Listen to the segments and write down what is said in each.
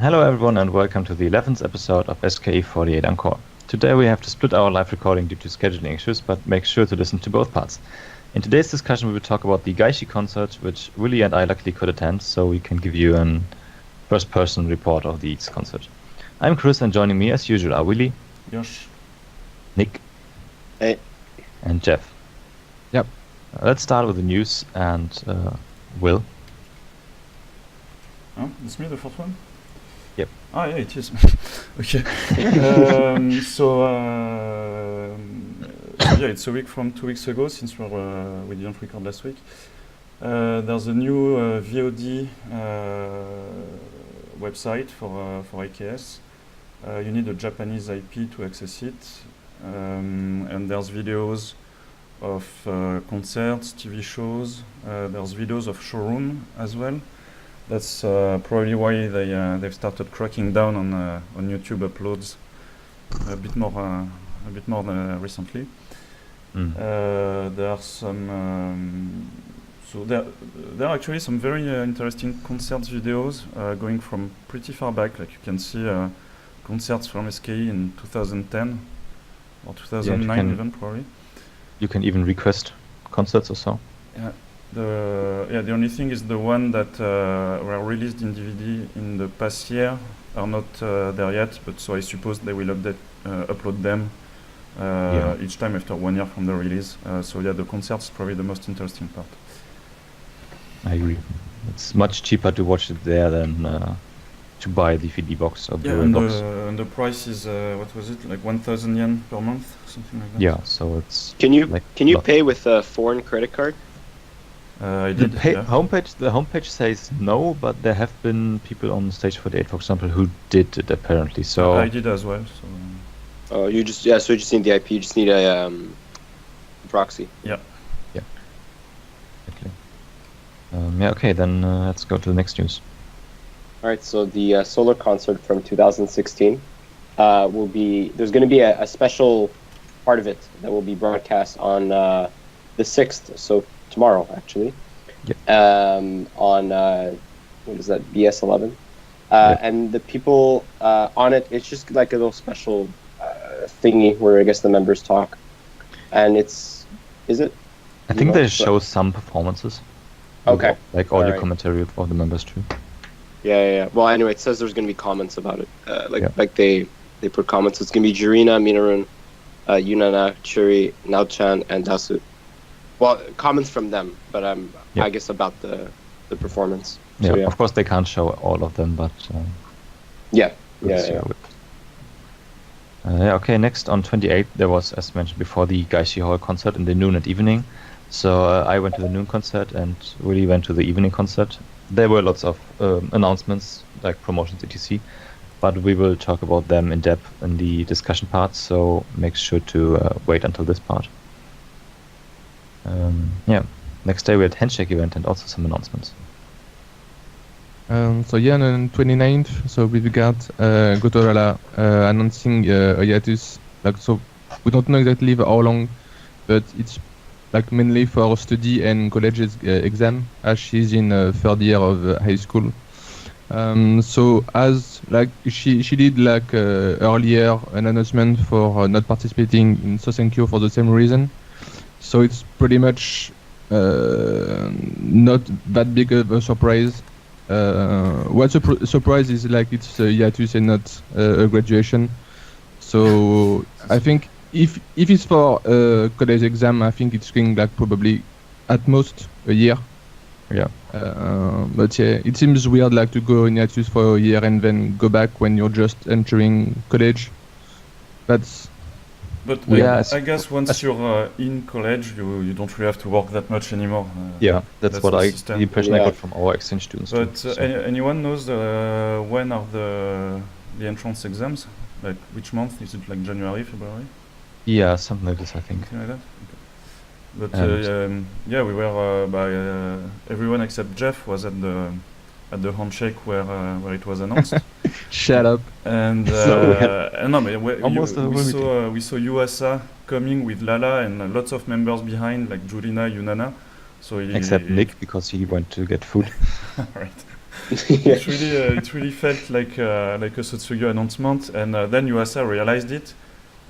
Hello everyone and welcome to the 11th episode of SKE48Encore. Today we have to split our live recording due to scheduling issues, but make sure to listen to both parts. In today's discussion we will talk about the Gaishi concert, which Willy and I luckily could attend, so we can give you a first-person report of the concert. I'm Chris, and joining me as usual are Willy, Josh, Nick, hey, and Jeff. Yep. Let's start with the news and Will. oh, it's me, the first one? Yep. Ah, yeah, it is. Okay. Yeah, it's a week from 2 weeks ago since we didn't record last week. There's a new VOD website for AKS. You need a Japanese IP to access it, and there's videos of concerts, TV shows. There's videos of showroom as well. That's probably why they've started cracking down on YouTube uploads a bit more than recently. There are some there are actually some very interesting concerts videos going from pretty far back. Like you can see concerts from SKE in 2010 or 2009 even probably. You can even request concerts or so. Yeah. The only thing is the one that were released in DVD in the past year are not there yet, but so I suppose they will upload them each time after 1 year from the release. So yeah, the concert's probably the most interesting part. I agree. It's much cheaper to watch it there than to buy the DVD box or Blu-ray box. And the price is what was it, like 1,000 yen per month, something like that. Yeah, so it's. Can you like pay with a foreign credit card? I The did. Yeah. homepage says no, but there have been people on Stage 48, for example, who did it apparently. So I did as well. So So you just need the IP. You just need a proxy. exactly. Okay, then let's go to the next news. All right. So the solar concert from 2016 will be. There's going to be a special part of it that will be broadcast on the 6th. So tomorrow, actually. On what is that? BS11. And the people on it. It's just like a little special thingy where I guess the members talk, and is it? I think they show some performances. Okay. Like audio Alright. commentary of the members too. Yeah. Well, anyway, it says there's going to be comments about it. Like they put comments. It's going to be Jirina, Minarun, Yunana, Churi, Naochan, and Dasu. Well, comments from them, but I guess about the performance. Yeah, So, of course they can't show all of them, but Yeah. Okay, next on 28th there was, as mentioned before, the Gaishi-Hall concert in the noon and evening. So I went to the noon concert and Willy went to the evening concert. There were lots of announcements, like promotions, etc. But we will talk about them in depth in the discussion part, so make sure to wait until this part. Next day we had Handshake event and also some announcements. On the 29th, so we've got Gotorala announcing a hiatus. Like, so we don't know exactly how long, but it's like mainly for study and college exam, as she's in third year of high school. So as like she did like earlier an announcement for not participating in SKEncore for the same reason. So it's pretty much not that big of a surprise. What's a surprise is like it's a hiatus and not a graduation. So I think if it's for college exam, I think it's going like probably at most a year. Yeah. But yeah, it seems weird like to go in hiatus for a year and then go back when you're just entering college. But I guess once you're in college, you don't really have to work that much anymore. That's the the system. impression I got from our exchange students. But too, so. anyone knows when are the entrance exams? Like which month? Is it like January, February? Yeah, something like this, I think. Something like that. Okay. But we were by everyone except Jeff was at the handshake where it was announced. shut up. And no, but we saw Yuasa coming with Lala and lots of members behind, like Julina, Yunana. So Except Nick, because he went to get food. Right. It really felt like a Sotsuyo announcement, and then Yuasa realized it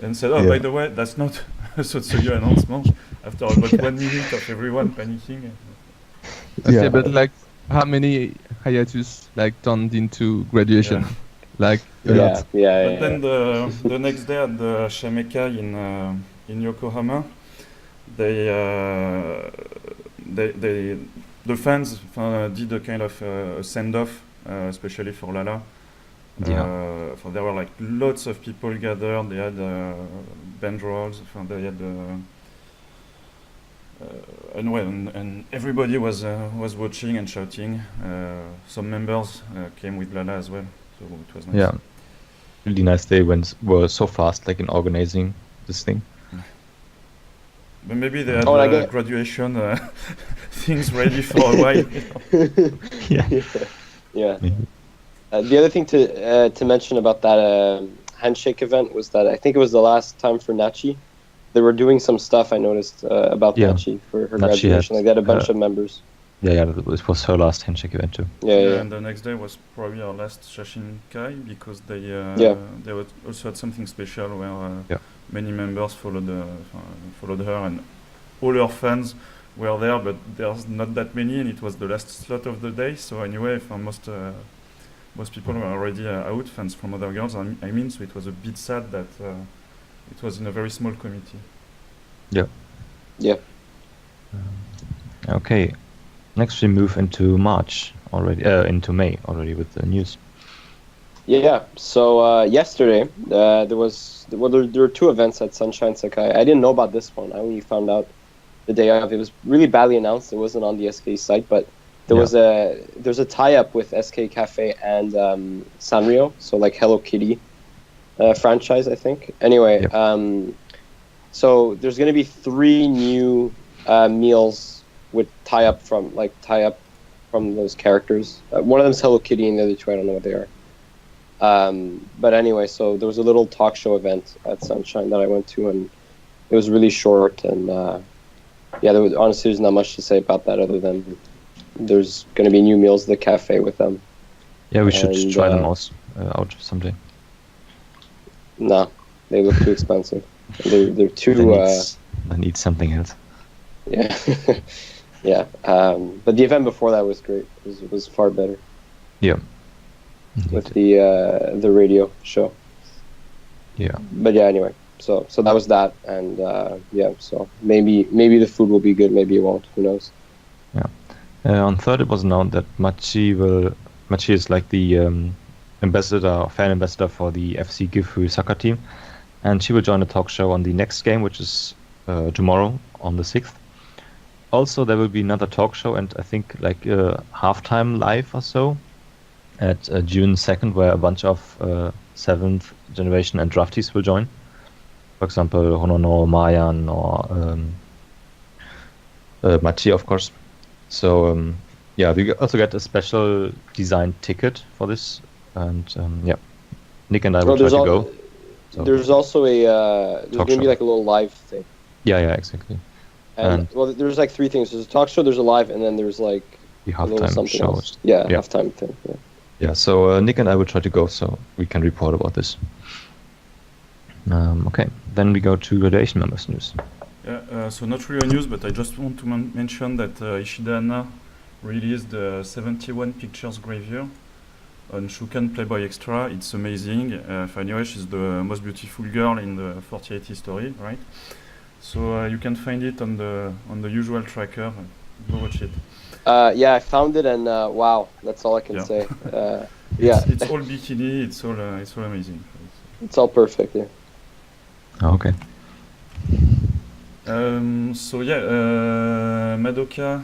and said, "Oh, Yeah. by the way, that's not a Sotsuyo announcement." After about 1 minute of everyone panicking. Okay, but like, how many hiatus like turned into graduation? Yeah. Like a lot. But then the next day at the Shameka in Yokohama, the fans did a kind of a send-off, especially for Lala. Yeah. There were like lots of people gathered. They had band rolls. They had and everybody was watching and shouting. Some members came with Lala as well, so it was nice. Yeah. Really nice day when were so fast, like in organizing this thing. But maybe they had graduation things ready for a while. Yeah. The other thing to mention about that handshake event was that I think it was the last time for Nachi. They were doing some stuff I noticed about Nachi for her graduation. Like they had a bunch of members. Yeah, it was her last handshake event too. Yeah. And the next day was probably our last Shashinkai because they also had something special where many members followed her, and all her fans were there, but there's not that many, and it was the last slot of the day. So anyway, for most people were already out, fans from other girls. I mean, so it was a bit sad that it was in a very small committee. Yeah. Okay. Next we move into March already, into May already with the news. Yeah. So yesterday there were two events at Sunshine Sakai. I didn't know about this one. I only found out the day of. It was really badly announced. It wasn't on the SK site, but there's a tie-up with SK Cafe and Sanrio. So like Hello Kitty franchise, I think. Anyway, so there's going to be 3 new meals with tie-up from those characters. One of them's Hello Kitty, and the other 2 I don't know what they are. But anyway, so there was a little talk show event at Sunshine that I went to, and it was really short. And honestly, there's not much to say about that other than there's going to be new meals at the cafe with them. Yeah, we should try them out someday. No, they look too expensive. They're too. I need something else. Yeah, yeah. But the event before that was great. It was far better. Yeah. With the radio show. Yeah. But yeah, anyway. So that was that, and so maybe the food will be good, maybe it won't. Who knows? Yeah. On 3rd, it was announced that Machi is like the fan ambassador for the FC Gifu soccer team, and she will join the talk show on the next game, which is tomorrow on the 6th. Also, there will be another talk show, and I think like halftime live or so at June 2nd, where a bunch of 7th generation and draftees will join. For example, Honono, Mayan, or Machi, of course. So we also get a special designed ticket for this, and Nick and I will try to go. So there's also there's going to be like a little live thing. Yeah, exactly. And there's like 3 things. There's a talk show, there's a live, and then there's like the halftime show. Else. Yeah, halftime thing. Yeah. Yeah, so Nick and I will try to go, so we can report about this. Okay, then we go to graduation members news. Yeah, so not really news, but I just want to mention that Ishida Anna released the 71 Pictures Gravure on Shukan Playboy Extra. It's amazing. Anyway, she's the most beautiful girl in the 48 history, right? So you can find it on the usual tracker. Go watch it. I found it, and wow, that's all I can say. It's all bikini. It's all amazing. It's all perfect. Yeah. Oh, okay. Uemoto Madoka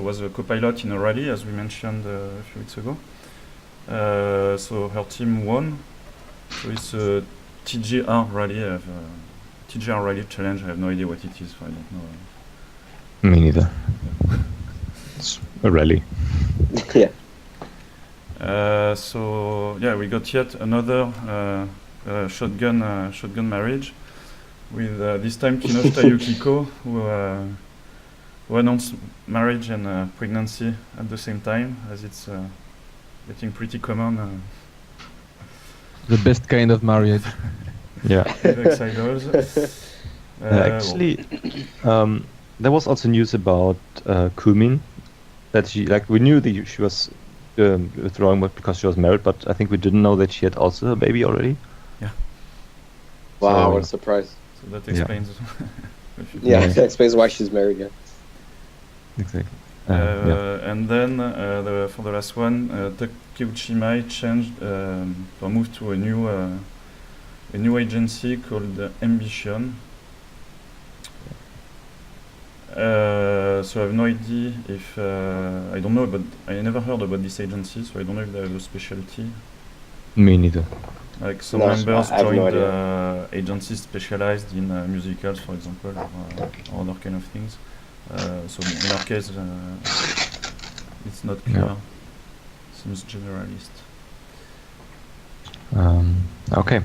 was a co-pilot in a rally, as we mentioned a few weeks ago. So her team won. So it's a TGR rally. TGR rally challenge. I have no idea what it is. I don't know. Me neither. It's a rally. Yeah. We got yet another shotgun marriage with this time Kinoshita Yukiko, who announced marriage and pregnancy at the same time, as it's getting pretty common. The best kind of marriage. Yeah. With Ex-Idols. Actually, there was also news about Kumin, that we knew that she was withdrawing because she was married, but I think we didn't know that she had also a baby already. Wow, So- what a surprise. So that explains. Yeah, that explains why she's married, yeah. Exactly. And then for the last one, Takeuchi Mai changed or moved to a new agency called Ambition. So I have no idea if I don't know, but I never heard about this agency, so I don't know if they have a specialty. Me neither. Like some No, members I have no joined agencies specialized in musicals, for example, or other kind of things. So in our case, it's not clear. Yeah. Seems generalist. Okay.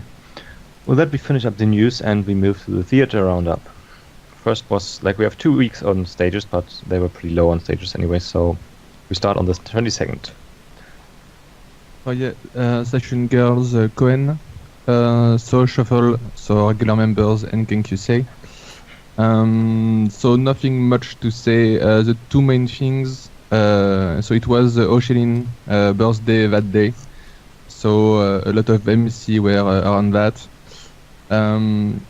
With that, we finish up the news and we move to the theater roundup. First was, we have 2 weeks on stages, but they were pretty low on stages anyway, so we start on the 22nd. Oh yeah, Section Girls, Cohen, So Shuffle, so regular members, and Kenkyusei. So nothing much to say. The two main things, so it was Oshelin birthday that day, so a lot of MC were around that. And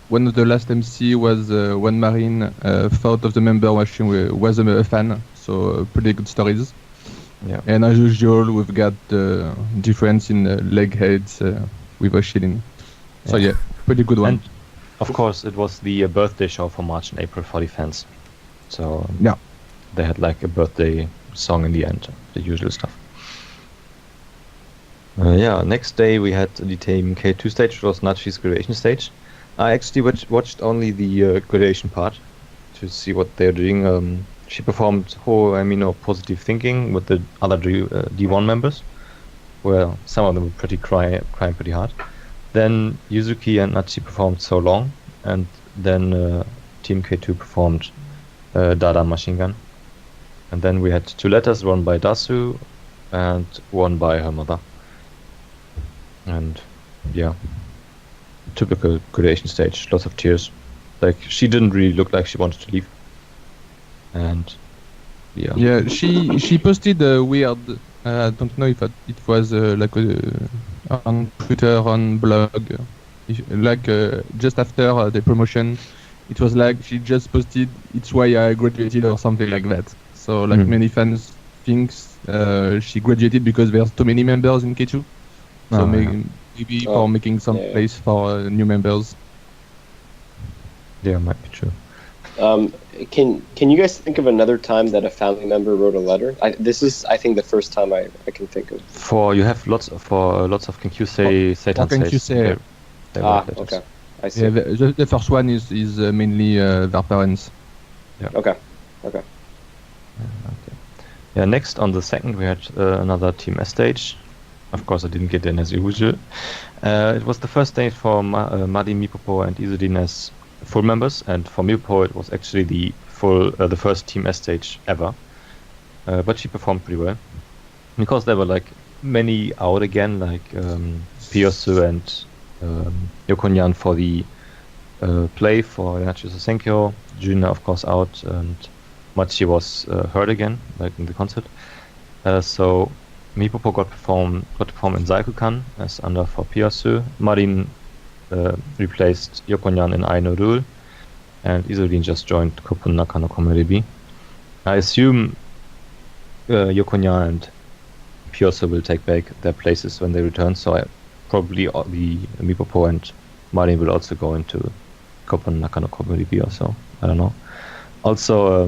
one of the last MC was when Marine thought of the member was a fan, so pretty good stories. Yeah. And as usual, we've got the difference in leg heads with Oshelin. So yeah, pretty good one. And of course, it was the birthday show for March and April for the fans. So Yeah. they had a birthday song in the end, the usual stuff. Next day we had the Team K2 stage, which was Nachi's graduation stage. I actually watched only the graduation part to see what they're doing. She performed Ho Amino Positive Thinking with the other D1 members, where some of them were crying pretty hard. Then Yuzuki and Nachi performed So Long, and then Team K2 performed Dada Machine Gun. And then we had 2 letters, one by Dasu and one by her mother. And yeah, typical graduation stage, lots of tears. She didn't really look like she wanted to leave. And Yeah, she posted a weird. I don't know if it was on Twitter, on blog, just after the promotion. It was she just posted, "It's why I graduated" or something like that. So many fans think she graduated because there's too many members in K2. So maybe for making some place for new members. Yeah, might be true. Can you guys think of another time that a family member wrote a letter? This is, I think, the first time I can think of. You have lots of Kenkyusei Satan Kenkyusei. they write letters. Okay, I see. Yeah, the first one is mainly their parents. Okay. Yeah, next on the 2nd we had another Team S stage. Of course, I didn't get in as usual. It was the first day for Madi, Mipopo, and Izudin as full members, and for Mipopo it was actually the first Team S stage ever. But she performed pretty well. Because there were many out again, Piyosu and Yokonyan for the play for Nachi SKEncore. Juna, of course, out, and Machi was hurt again, in the concert. So Mipopo got to perform in Zaikukan as under for Piyasu. Marin replaced Yokonyan in Aino Rule, and Izudin just joined Kopun Naka no Komerebi. I assume Yokonyan and Piyosu will take back their places when they return, so probably the Mipopo and Marin will also go into Kopun Naka no Komerebi or so. I don't know. Also,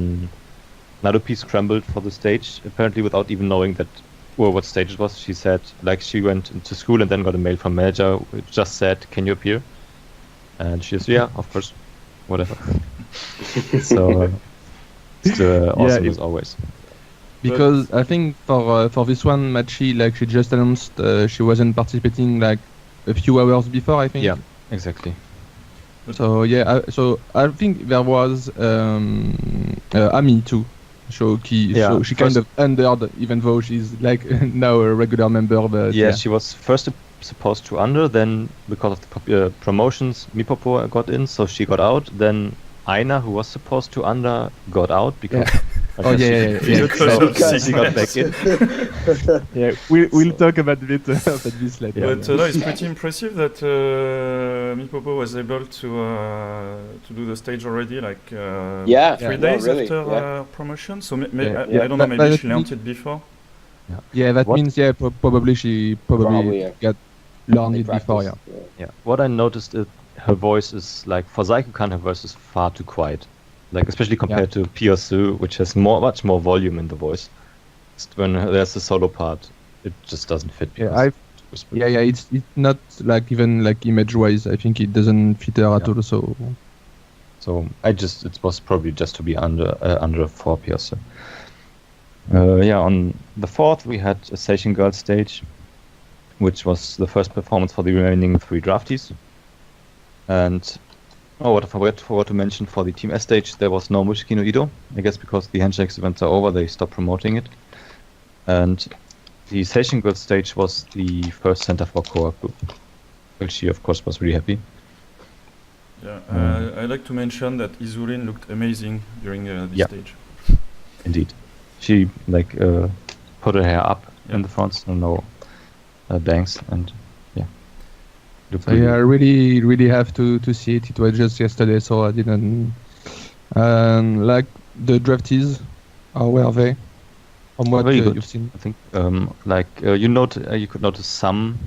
Narupi scrambled for the stage, apparently without even knowing what stage it was. She said, she went into school and then got a mail from manager which just said, "Can you appear?" And she said, "Yeah, of course, whatever." So it's awesome as always. Because I think for this one, Machi, she just announced she wasn't participating a few hours before, I think. Yeah, exactly. So yeah, so I think there was Ami too. So she kind first- of entered, even though she's like now a regular member. But Yeah, she was first supposed to under, then because of the promotions, Mipopo got in, so she got out. Then Aina, who was supposed to under, got out because Oh, yeah. Because of so she got sickness. back in. Yeah, we'll talk about about this later. But no, it's pretty impressive that Mipopo was able to do the stage already, like 3 Yeah, days no, really, after yeah. promotion. So Yeah. I don't know, But maybe I she learned think- it before. Yeah, that What- means probably she Probably, yeah. got learned They it before. practice, Yeah. yeah. Yeah, what I noticed is her voice is like for Zaikukan, her voice is far too quiet, like especially compared to Piyosu, which has much more volume in the voice. When there's the solo part, it just doesn't fit. Yeah, because it's whispered. Yeah, it's not like even like image-wise. I think it doesn't fit her at Yeah. all. So So it was probably just to be under 4 Piyosu. Yeah, on the 4th we had a Seishin Girl stage, which was the first performance for the remaining 3 draftees. And what I forgot to mention, for the Team S stage there was no Mushiki no Ido. I guess because the handshakes events are over, they stopped promoting it. And the Seishin Girl stage was the first center for Kohaku, which she of course was really happy. Yeah, I'd like to mention that Izurin looked amazing during this Yeah. stage. Indeed, she put her hair up Yeah. in the front, so no bangs, and looked So yeah, I really have to see it. It was just yesterday, so I didn't. Like the draftees, how were they? From what Very good. you've seen? I think you could notice some.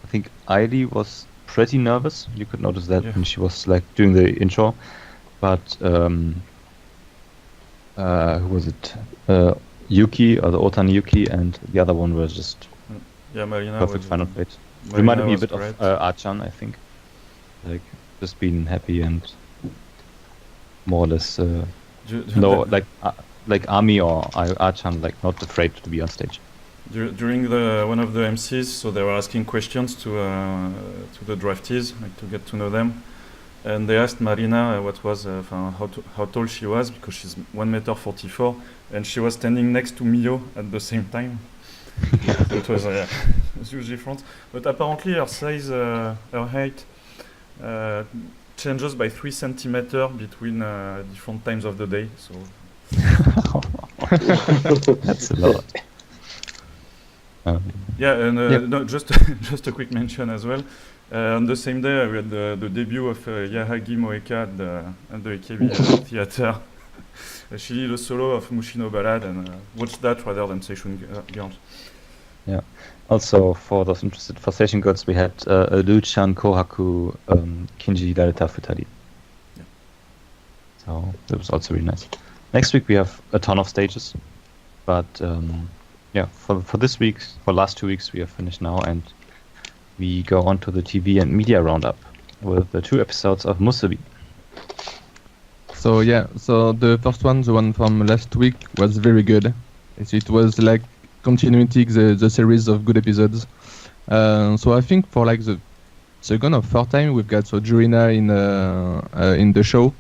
I think Aili was pretty nervous. You could notice that Yeah. when she was like doing the intro, but who was it? Yuki, or the Otan Yuki, and the other one was just Yeah, Marina perfect was, final fate. Marina Reminded me a was bit great. of Archan, I think. Like just being happy and more or less no like Ami or Archan, like not afraid to be on stage. During one of the MCs, so they were asking questions to the draftees, like to get to know them, and they asked Marina what was how tall she was, because she's 1 m 44, and she was standing next to Mio at the same time. It was a huge difference, but apparently her size, her height, changes by 3 centimeters between different times of the day. So That's a lot. yeah, and Yep. no, just just a quick mention as well. On the same day, we had the debut of Yahagi Moeka at the AKB Theater. She did a solo of Mushino Ballad, and watch that rather than Seishun Girls. Also, for those interested, for Station Girls, we had Luchan, Kohaku, Kinji, Dareta, Futari. Yeah. So that was also really nice. Next week we have a ton of stages, but yeah, for this week, for last 2 weeks, we are finished now, and we go on to the TV and media roundup with the 2 episodes of Musubi. So yeah, so the first one, the one from last week, was very good. It was like continuing the series of good episodes. So I think for like the second or third time we've got so Jurina in the show.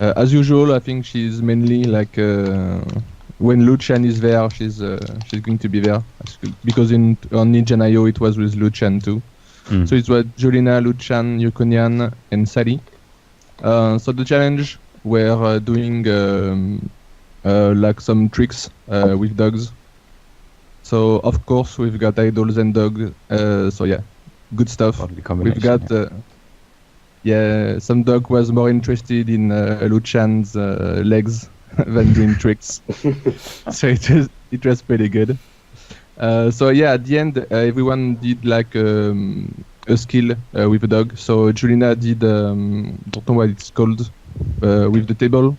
As usual, I think she's mainly like when Luchan is there, she's going to be there, because on Ninja Nayo it was with Luchan too. So it was Jurina, Luchan, Yukonian, and Sally. So the challenge were doing like some tricks with dogs. So of course we've got idols and dogs. So yeah, good stuff. Probably We've combination, got some dog was more interested in Luchan's legs than doing tricks. So it was pretty good. So yeah, at the end everyone did like a skill with a dog. So Julina did don't know what it's called with the table.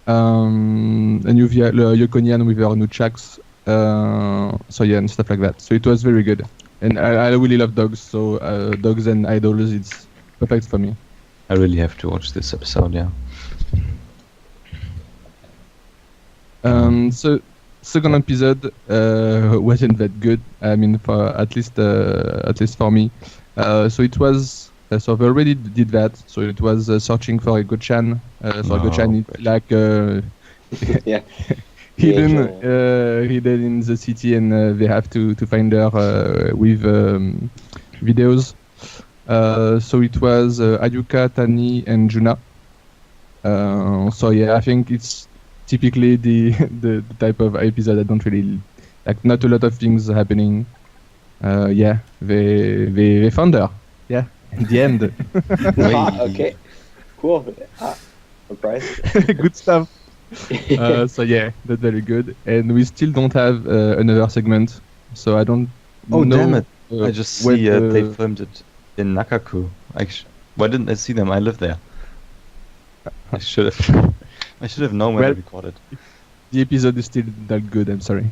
And you've Yukonian with her nunchucks. So yeah, and stuff like that. So it was very good. And I really love dogs, so dogs and idols, it's perfect for me. I really have to watch this episode, yeah. So second episode wasn't that good. I mean, for at least for me. So it was So they already did that. So it was searching for a Gochan. So a Gochan is like Yeah. hidden Yeah. hidden in the city, and they have to find her with videos. So it was Ayuka, Tani, and Juna. So yeah, I think it's typically the the type of episode I don't really like. Not a lot of things happening. Yeah, they found her. Yeah, in the end. Okay. Cool. Surprised. Good stuff. So yeah, that's very good. And we still don't have another segment. So I don't Oh, know. damn it. I just when, see they filmed it in Nakaku. Why didn't I see them? I live there. I should have. I should have known when Well- I recorded. the episode is still that good. I'm sorry.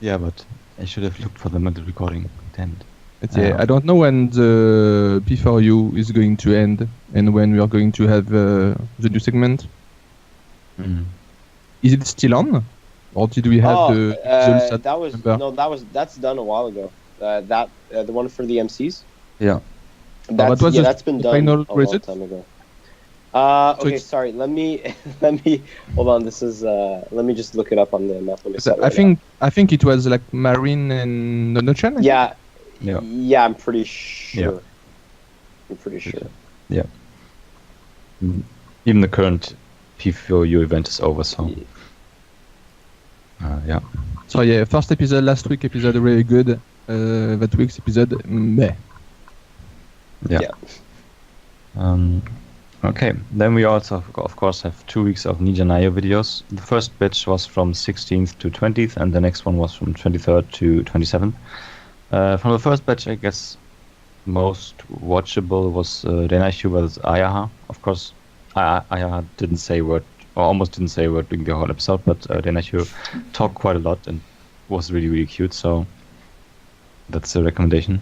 Yeah, but I should have looked for them at the recording. Damn it. But yeah, I don't know when the P4U is going to end and when we are going to have the new segment. Mm. Is it still on, or did we have the results at that was November? that's done a while ago. The one for the MCs. Yeah. what was the that's been done final a long result? time ago. So Okay, it's- sorry. Let me hold on. This is let me just look it up on the map. Let me set it I right think it was like Marine and Nonochan. now. Yeah, Yeah. yeah. I'm pretty sure. Yeah. I'm pretty sure. Even the current P4U event is over, so. Yeah. So yeah, first episode, last week episode really good. That week's episode, meh. Yeah. Yeah. Okay, then we also, of course, have 2 weeks of Nijanayo videos. The first batch was from 16th to 20th, and the next one was from 23rd to 27th. From the first batch, I guess most watchable was Renaishu vs. Ayaha. Of course, Ayaha didn't say a word, or almost didn't say a word during the whole episode, but Renaishu talked quite a lot and was really, really cute, so that's a recommendation.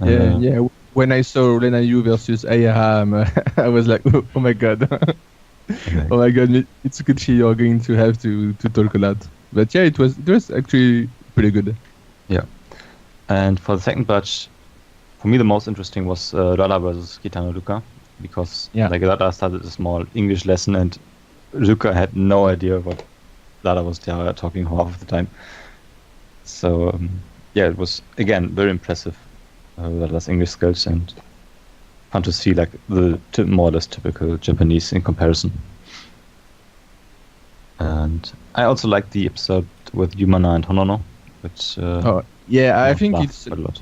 Yeah. When I saw Renayu versus Ayaha, I was like, oh my god. Oh my god, Mitsukuchi, you're going to have to talk a lot. But yeah, it was actually pretty good. And for the second batch, for me the most interesting was Rara versus Kitano Luca, because like Rara started a small English lesson and Luca had no idea what Rara was talking half of the time. So yeah, it was again very impressive. Rara's English skills, and fun to see like the more or less typical Japanese in comparison. And I also liked the episode with Yumana and Honono, which yeah, I think laughed it's quite a lot.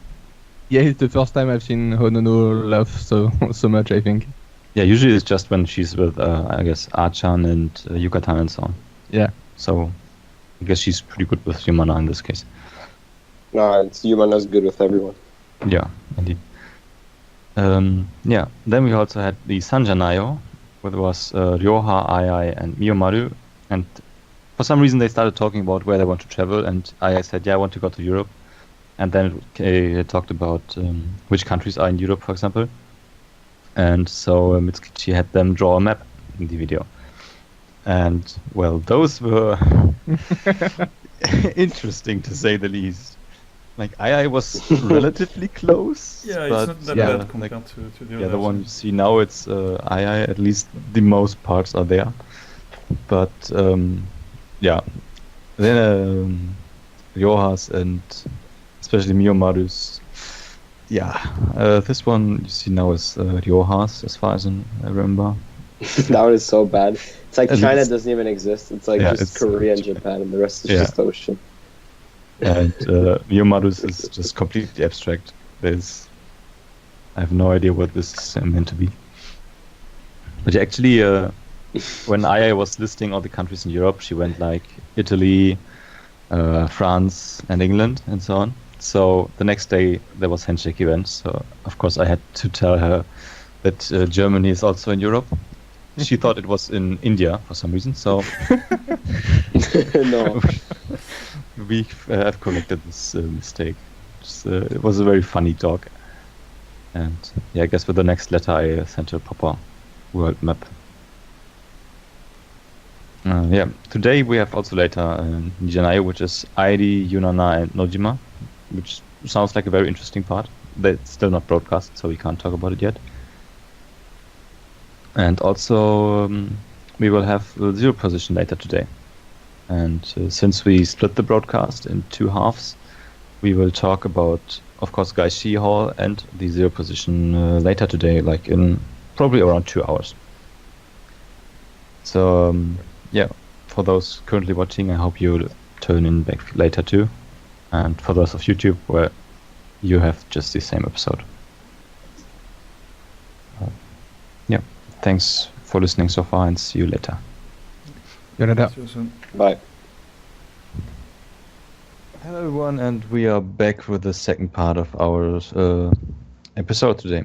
yeah, it's the first time I've seen Honono laugh so much. I think. Yeah, usually it's just when she's with I guess Archan and Yukatan and so on. Yeah. So I guess she's pretty good with Yumana in this case. No, it's Yumana's good with everyone. Yeah, indeed. Yeah, then we also had the Sanjanayo, where there was Ryoha, Ai, and Miyomaru, and for some reason they started talking about where they want to travel, and Ai said, yeah, I want to go to Europe, and then it talked about which countries are in Europe, for example, and so Mitsukichi had them draw a map in the video, and well, those were interesting to say the least. Like Ai was relatively close. Yeah, but it's not that yeah, bad compared like, to the yeah, others. the one you see now, it's Ai. At least the most parts are there. But yeah, then Ryoha's and especially Miyomaru's. Yeah, this one you see now is Ryoha's, as far as I remember. That one is so bad. It's like And China it's- doesn't even exist. It's like Yeah, just it's- Korea and Japan, and the rest is Yeah. just ocean. And Miyomaru's is just completely abstract. I have no idea what this is meant to be. But actually, when Aya was listing all the countries in Europe, she went like Italy, France, and England, and so on. So the next day there was handshake event. So of course I had to tell her that Germany is also in Europe. She thought it was in India for some reason. So No. we have corrected this mistake. It was a very funny talk. And yeah, I guess with the next letter I sent her a proper world map. Yeah, today we have also later Nijanayo, which is Airi, Yunana, and Nojima, which sounds like a very interesting part. that's still not broadcast, so we can't talk about it yet. And also, we will have the zero position later today. And since we split the broadcast in 2 halves, we will talk about, of course, Gaishi-Hall and the zero position later today, like in probably around 2 hours. So, yeah, for those currently watching, I hope you turn in back later too. And for those of YouTube, where you have just the same episode. Yeah, thanks for listening so far, and see you later. See you soon. Bye. Hello everyone, and we are back with the second part of our episode today.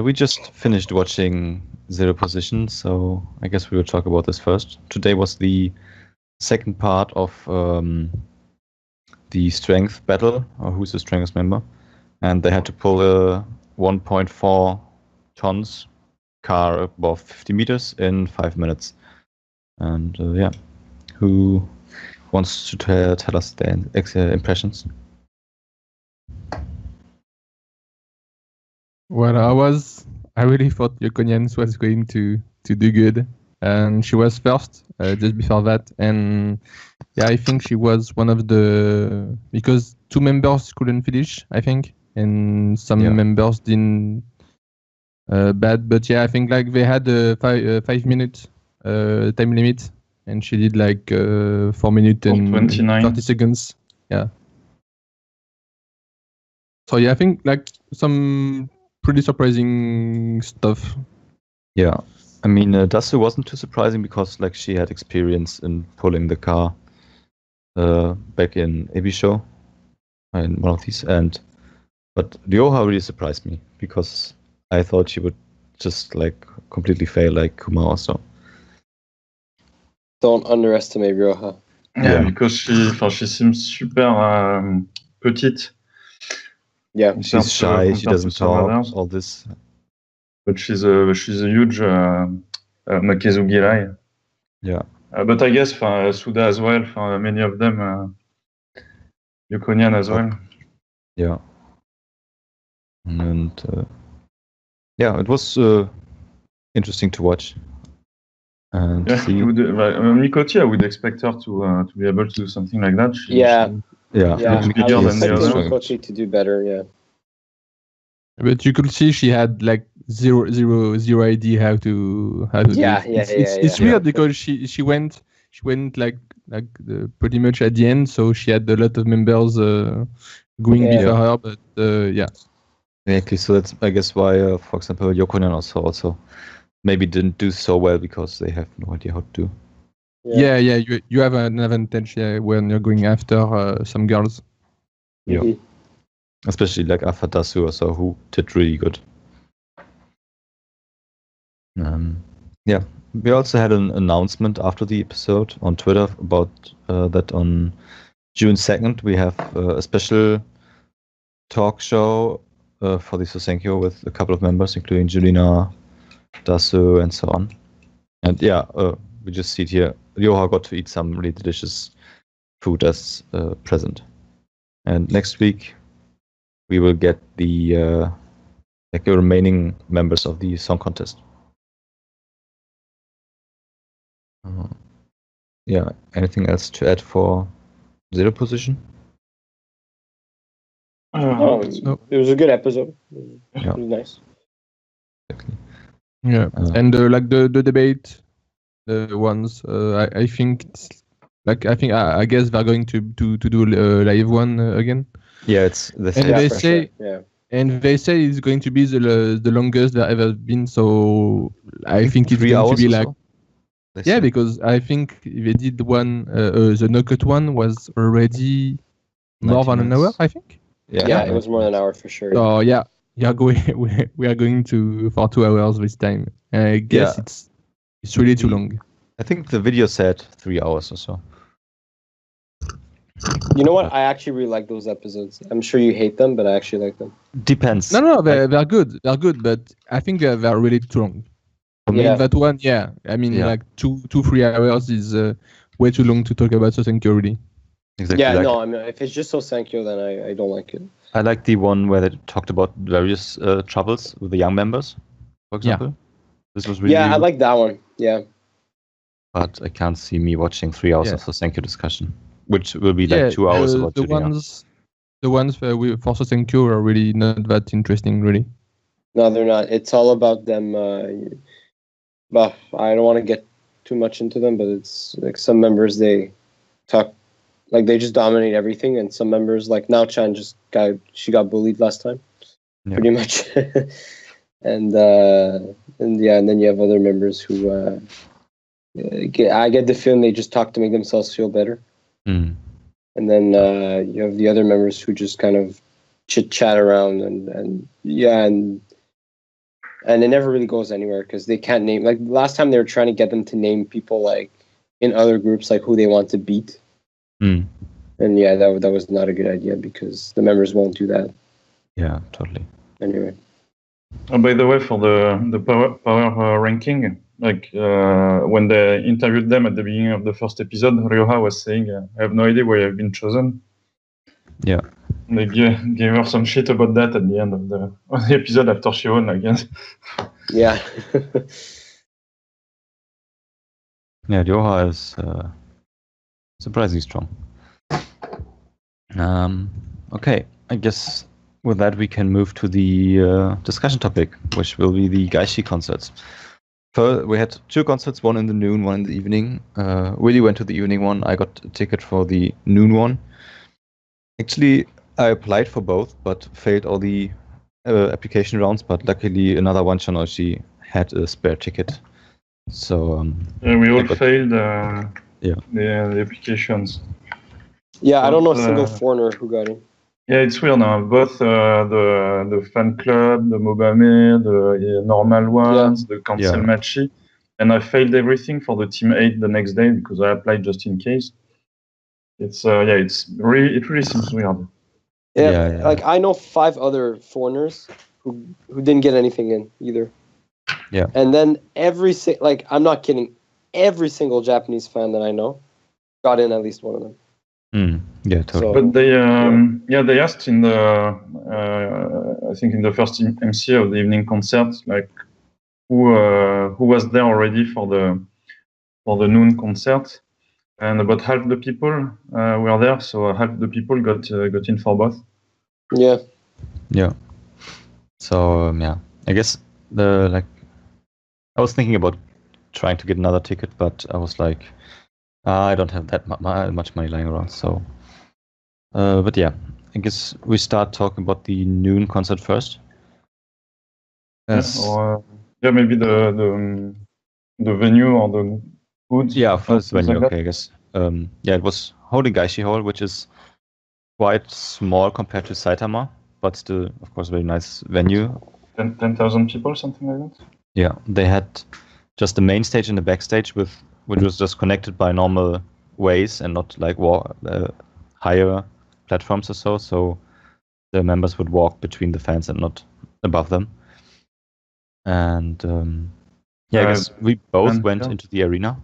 We just finished watching Zero Position, so I guess we will talk about this first. Today was the second part of the strength battle, or who's the strongest member, and they had to pull a 1.4 tons car above 50 meters in 5 minutes. And yeah, who wants to tell us their impressions? Well, I really thought Yokonians was going to do good, and she was first just before that. And yeah, I think she was one of the, because 2 members couldn't finish, I think, and some members didn't bad. But yeah, I think like they had a 5 minute time limit, and she did like 4 minutes and 29. 30 seconds. Yeah. So yeah, I think like some pretty surprising stuff. Yeah, I mean, Dasu wasn't too surprising because like she had experience in pulling the car back in Ebisho in one of these, but Ryoha really surprised me because I thought she would just like completely fail like Kuma also. Don't underestimate Ryoha. Yeah, because she seems super petite. Yeah, She's shy. She doesn't talk. All this, but she's a huge Makezugi Rai. Yeah. But I guess Suda as well. Many of them, Yukonian as well. Yeah. And yeah, it was interesting to watch. And yeah, Mikoti, I would expect her to be able to do something like that. Yeah. Bigger I than was the expecting other. Mikoti to do better. Yeah. But you could see she had like zero idea how to do it. It's weird because she went like pretty much at the end, so she had a lot of members going before her. But yeah. Exactly. So that's I guess why, for example, Yokonan also maybe didn't do so well because they have no idea how to do. Yeah. You have an advantage when you're going after some girls. Yeah. Mm-hmm. Especially like Afadasu also, who did really good. Yeah, we also had an announcement after the episode on Twitter about that on June 2nd we have a special talk show for the SKEncore with a couple of members, including Julina, Dasu, and so on. And yeah, we just see it here. Ryoha got to eat some really delicious food as present. And next week we will get the remaining members of the song contest. Yeah, anything else to add for Zero Position? It was a good episode. It was nice. Exactly. Yeah, and like the debate, the ones I think it's like I guess they're going to do a live one again. Yeah, it's the and they say and they say it's going to be the longest there ever been. So I think it's going to be like because I think they did one the knockout one was already more than an hour. I think. Yeah, it was more than an hour for sure. Oh yeah. Yeah, we are going to for 2 hours this time. I guess it's really too long. I think the video said 3 hours or so. You know what? I actually really like those episodes. I'm sure you hate them, but I actually like them. Depends. No, they're good. They're good, but I think they're really too long. I mean, that one, I mean, like 2-3 hours is way too long to talk about SKEncore already. Exactly. Yeah, like, no, I mean, if it's just so Sankyo, then I don't like it. I like the one where they talked about various troubles with the young members, for Yeah. example. This was really Yeah, I good, like that one. Yeah. but I can't see me watching 3 hours Yeah. of Sosenkyo discussion, which will be Yeah, like 2 hours the, about the Julia. ones where we for SKEncore are really not that interesting, really. No, they're not. It's all about them. Well, I don't want to get too much into them, but it's like some members they talk like they just dominate everything, and some members like Nao Chan she got bullied last time, Yeah. pretty much. and yeah, and then you have other members who I get the feeling they just talk to make themselves feel better. Mm. And then you have the other members who just kind of chit chat around and it never really goes anywhere because they can't name, like last time they were trying to get them to name people like in other groups like who they want to beat. Mm. And yeah, that was not a good idea because the members won't do that Yeah, totally. anyway. By the way, for the power ranking, like when they interviewed them at the beginning of the first episode, Ryoha was saying, "I have no idea why I've been chosen." Yeah. And they gave her some shit about that at the end of the episode after she won, I guess. Yeah. Yeah, Ryoha is surprisingly strong. Okay, I guess with that we can move to the discussion topic, which will be the Gaishi concerts. First, we had 2 concerts, one in the noon, one in the evening. Willie went to the evening one. I got a ticket for the noon one. Actually, I applied for both, but failed all the application rounds. But luckily, another one channel she had a spare ticket. So We all got- failed Yeah. the applications. Yeah, I don't know a single foreigner who got in. Yeah, it's weird now. Both the fan club, the Mobame, the normal ones, the cancel Yeah. matchy, and I failed everything for the team 8 the next day because I applied just in case. It's it really seems weird. Yeah, Yeah. like I know 5 other foreigners who didn't get anything in either. Yeah. And then like I'm not kidding, every single Japanese fan that I know got in at least one of them. Yeah, totally. So- But they asked in the I think in the first MC of the evening concert, like who was there already for the noon concert, and about half the people were there, so half the people got in for both. Yeah. Yeah. So yeah, I guess I was thinking about trying to get another ticket, but I was like, I don't have that much money lying around. So, but yeah, I guess we start talking about the noon concert first. Yes. Maybe the venue or the goods. Yeah, first venue. Like Okay, I guess. Yeah, it was holding Gaishi-Hall, which is quite small compared to Saitama, but still, of course, very nice venue. 10,000 people, something like that. Yeah, they had just the main stage and the backstage which was just connected by normal ways and not like higher platforms or so. So the members would walk between the fans and not above them. And I guess we both went into the arena.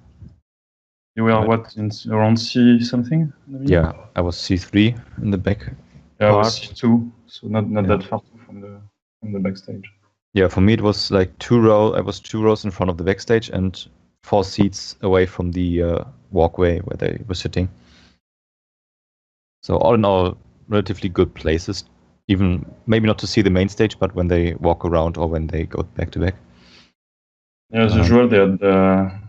You were around C something? Maybe? Yeah, I was C3 in the back. Yeah, I was C2, so not that far from the backstage. Yeah, for me it was like 2 rows. I was 2 rows in front of the backstage and 4 seats away from the walkway where they were sitting. So all in all, relatively good places. Even maybe not to see the main stage, but when they walk around or when they go back to back. Yeah, as usual, they had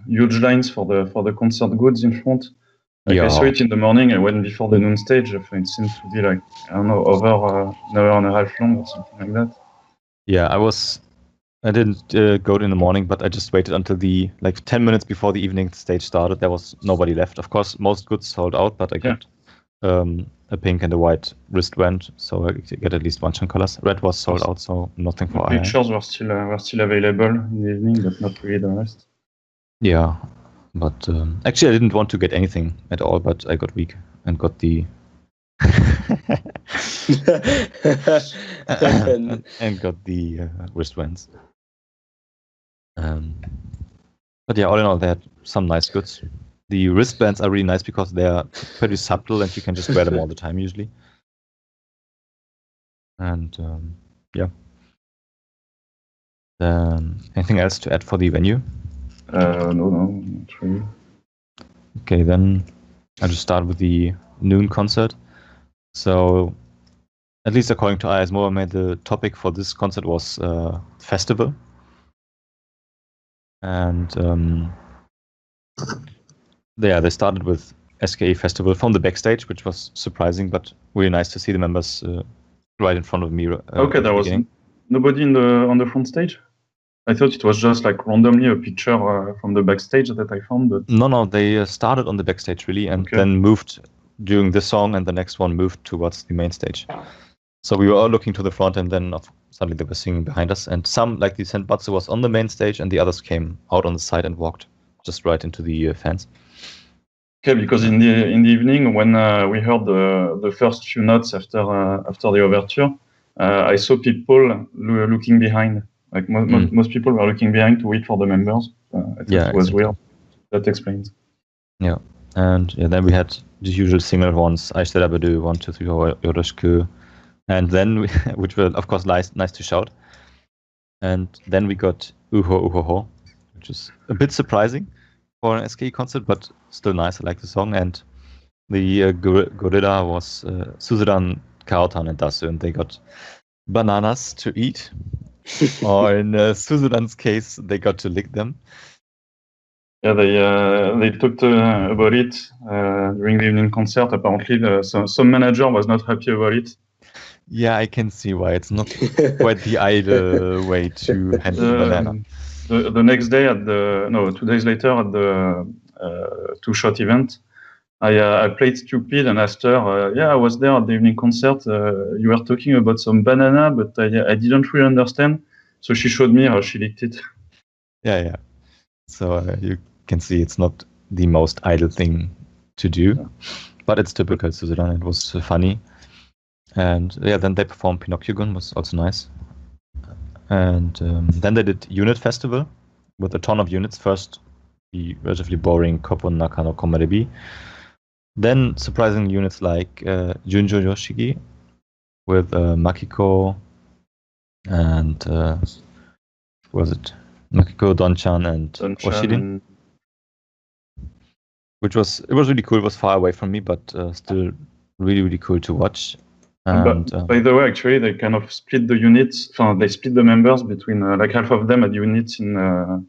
huge lines for the concert goods in front. Like I saw it in the morning. I went before the noon stage. It seemed to be like, I don't know, over an hour and a half long or something like that. Yeah, I didn't go in the morning, but I just waited until 10 minutes before the evening stage started. There was nobody left. Of course, most goods sold out, but I got a pink and a white wristband, so I get at least 1 colors. Red was sold out, so nothing for the pictures were still available in the evening, but not really the rest. Yeah, but actually I didn't want to get anything at all, but I got weak and got the and got the wristbands. But yeah, all in all, they had some nice goods. The wristbands are really nice because they are pretty subtle and you can just wear them all the time usually. And yeah. Anything else to add for the venue? No, not really. Okay, then I'll just start with the noon concert. So, at least according to IS Mohammed, the topic for this concert was festival. And they started with SKE Festival from the backstage, which was surprising, but really nice to see the members right in front of me. Okay, there was nobody on the front stage? I thought it was just like randomly a picture from the backstage that I found. But No, they started on the backstage really, and then moved during this song, and the next one moved towards the main stage. So we were all looking to the front, and then suddenly they were singing behind us. And some, like the Senbatsu, was on the main stage, and the others came out on the side and walked just right into the fans. Okay, because in the evening when we heard the first few notes after the overture, I saw people looking behind. Like most people were looking behind to wait for the members. I thought it was weird. That explains. Yeah, and then we had the usual single ones: Aishterabadu, 1, 2, 3, 4, Yoroshiku, and then which were of course nice to shout. And then we got Uho Uho Ho, which is a bit surprising for an SKE concert, but still nice. I like the song. And the gorilla was Suzuran, Kaotan, and Dasu, and they got bananas to eat. Or in Suzuran's case, they got to lick them. Yeah, they talked about it during the evening concert. Apparently, some manager was not happy about it. Yeah, I can see why. It's not quite the ideal way to handle banana. The next day 2 days later at the two-shot event, I played stupid and asked her, I was there at the evening concert. You were talking about some banana, but I didn't really understand. So she showed me how she licked it. Yeah. So you can see it's not the most idle thing to do, but it's typical Suzuran. It was funny. And then they performed Pinocchio-gun, was also nice. And then they did Unit Festival with a ton of units. First, the relatively boring Koppon Nakano Komarebi. Then surprising units like Junjo Yoshiki with Makiko and was it Makiko, Donchan, and Oshiri. It was really cool. It was far away from me, but still really, really cool to watch. And, by the way, actually, they kind of split the units. They split the members between like half of them had units in the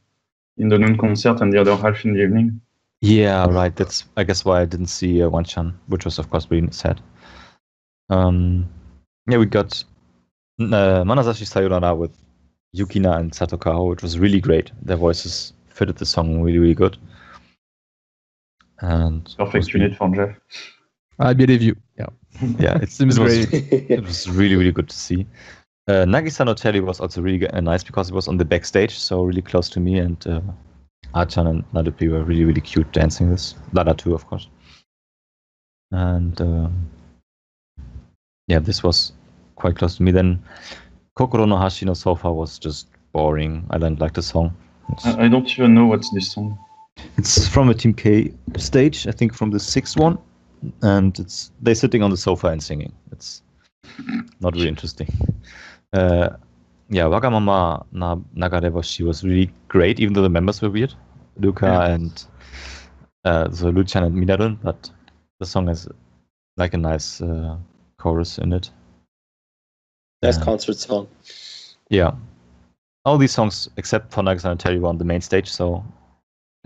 noon concert and the other half in the evening. Yeah, right. That's I guess why I didn't see Wanchan, which was of course really sad. We got Manazashi Sayonara with Yukina and Sato Kaho, which was really great. Their voices fitted the song really, really good. And perfect unit for Jeff. I believe you. Yeah, it seems great. It was really, really good to see. Nagisa no Cherry was also really nice because it was on the backstage, so really close to me, and Achan and Nadupi were really, really cute dancing this. Lada too, of course. And this was quite close to me. Then Kokoro no Hashi no Sofa was just boring. I didn't like the song. I don't even know what's this song. It's from a Team K stage, I think from the 6th one. And they're sitting on the sofa and singing. It's not really interesting. Wagamama Nagareboshi was really great, even though the members were weird. Luca and so Luchan and Minarun, but the song has like a nice chorus in it. Nice concert song. Yeah. All these songs, except for Nagisa no Terry, were on the main stage, so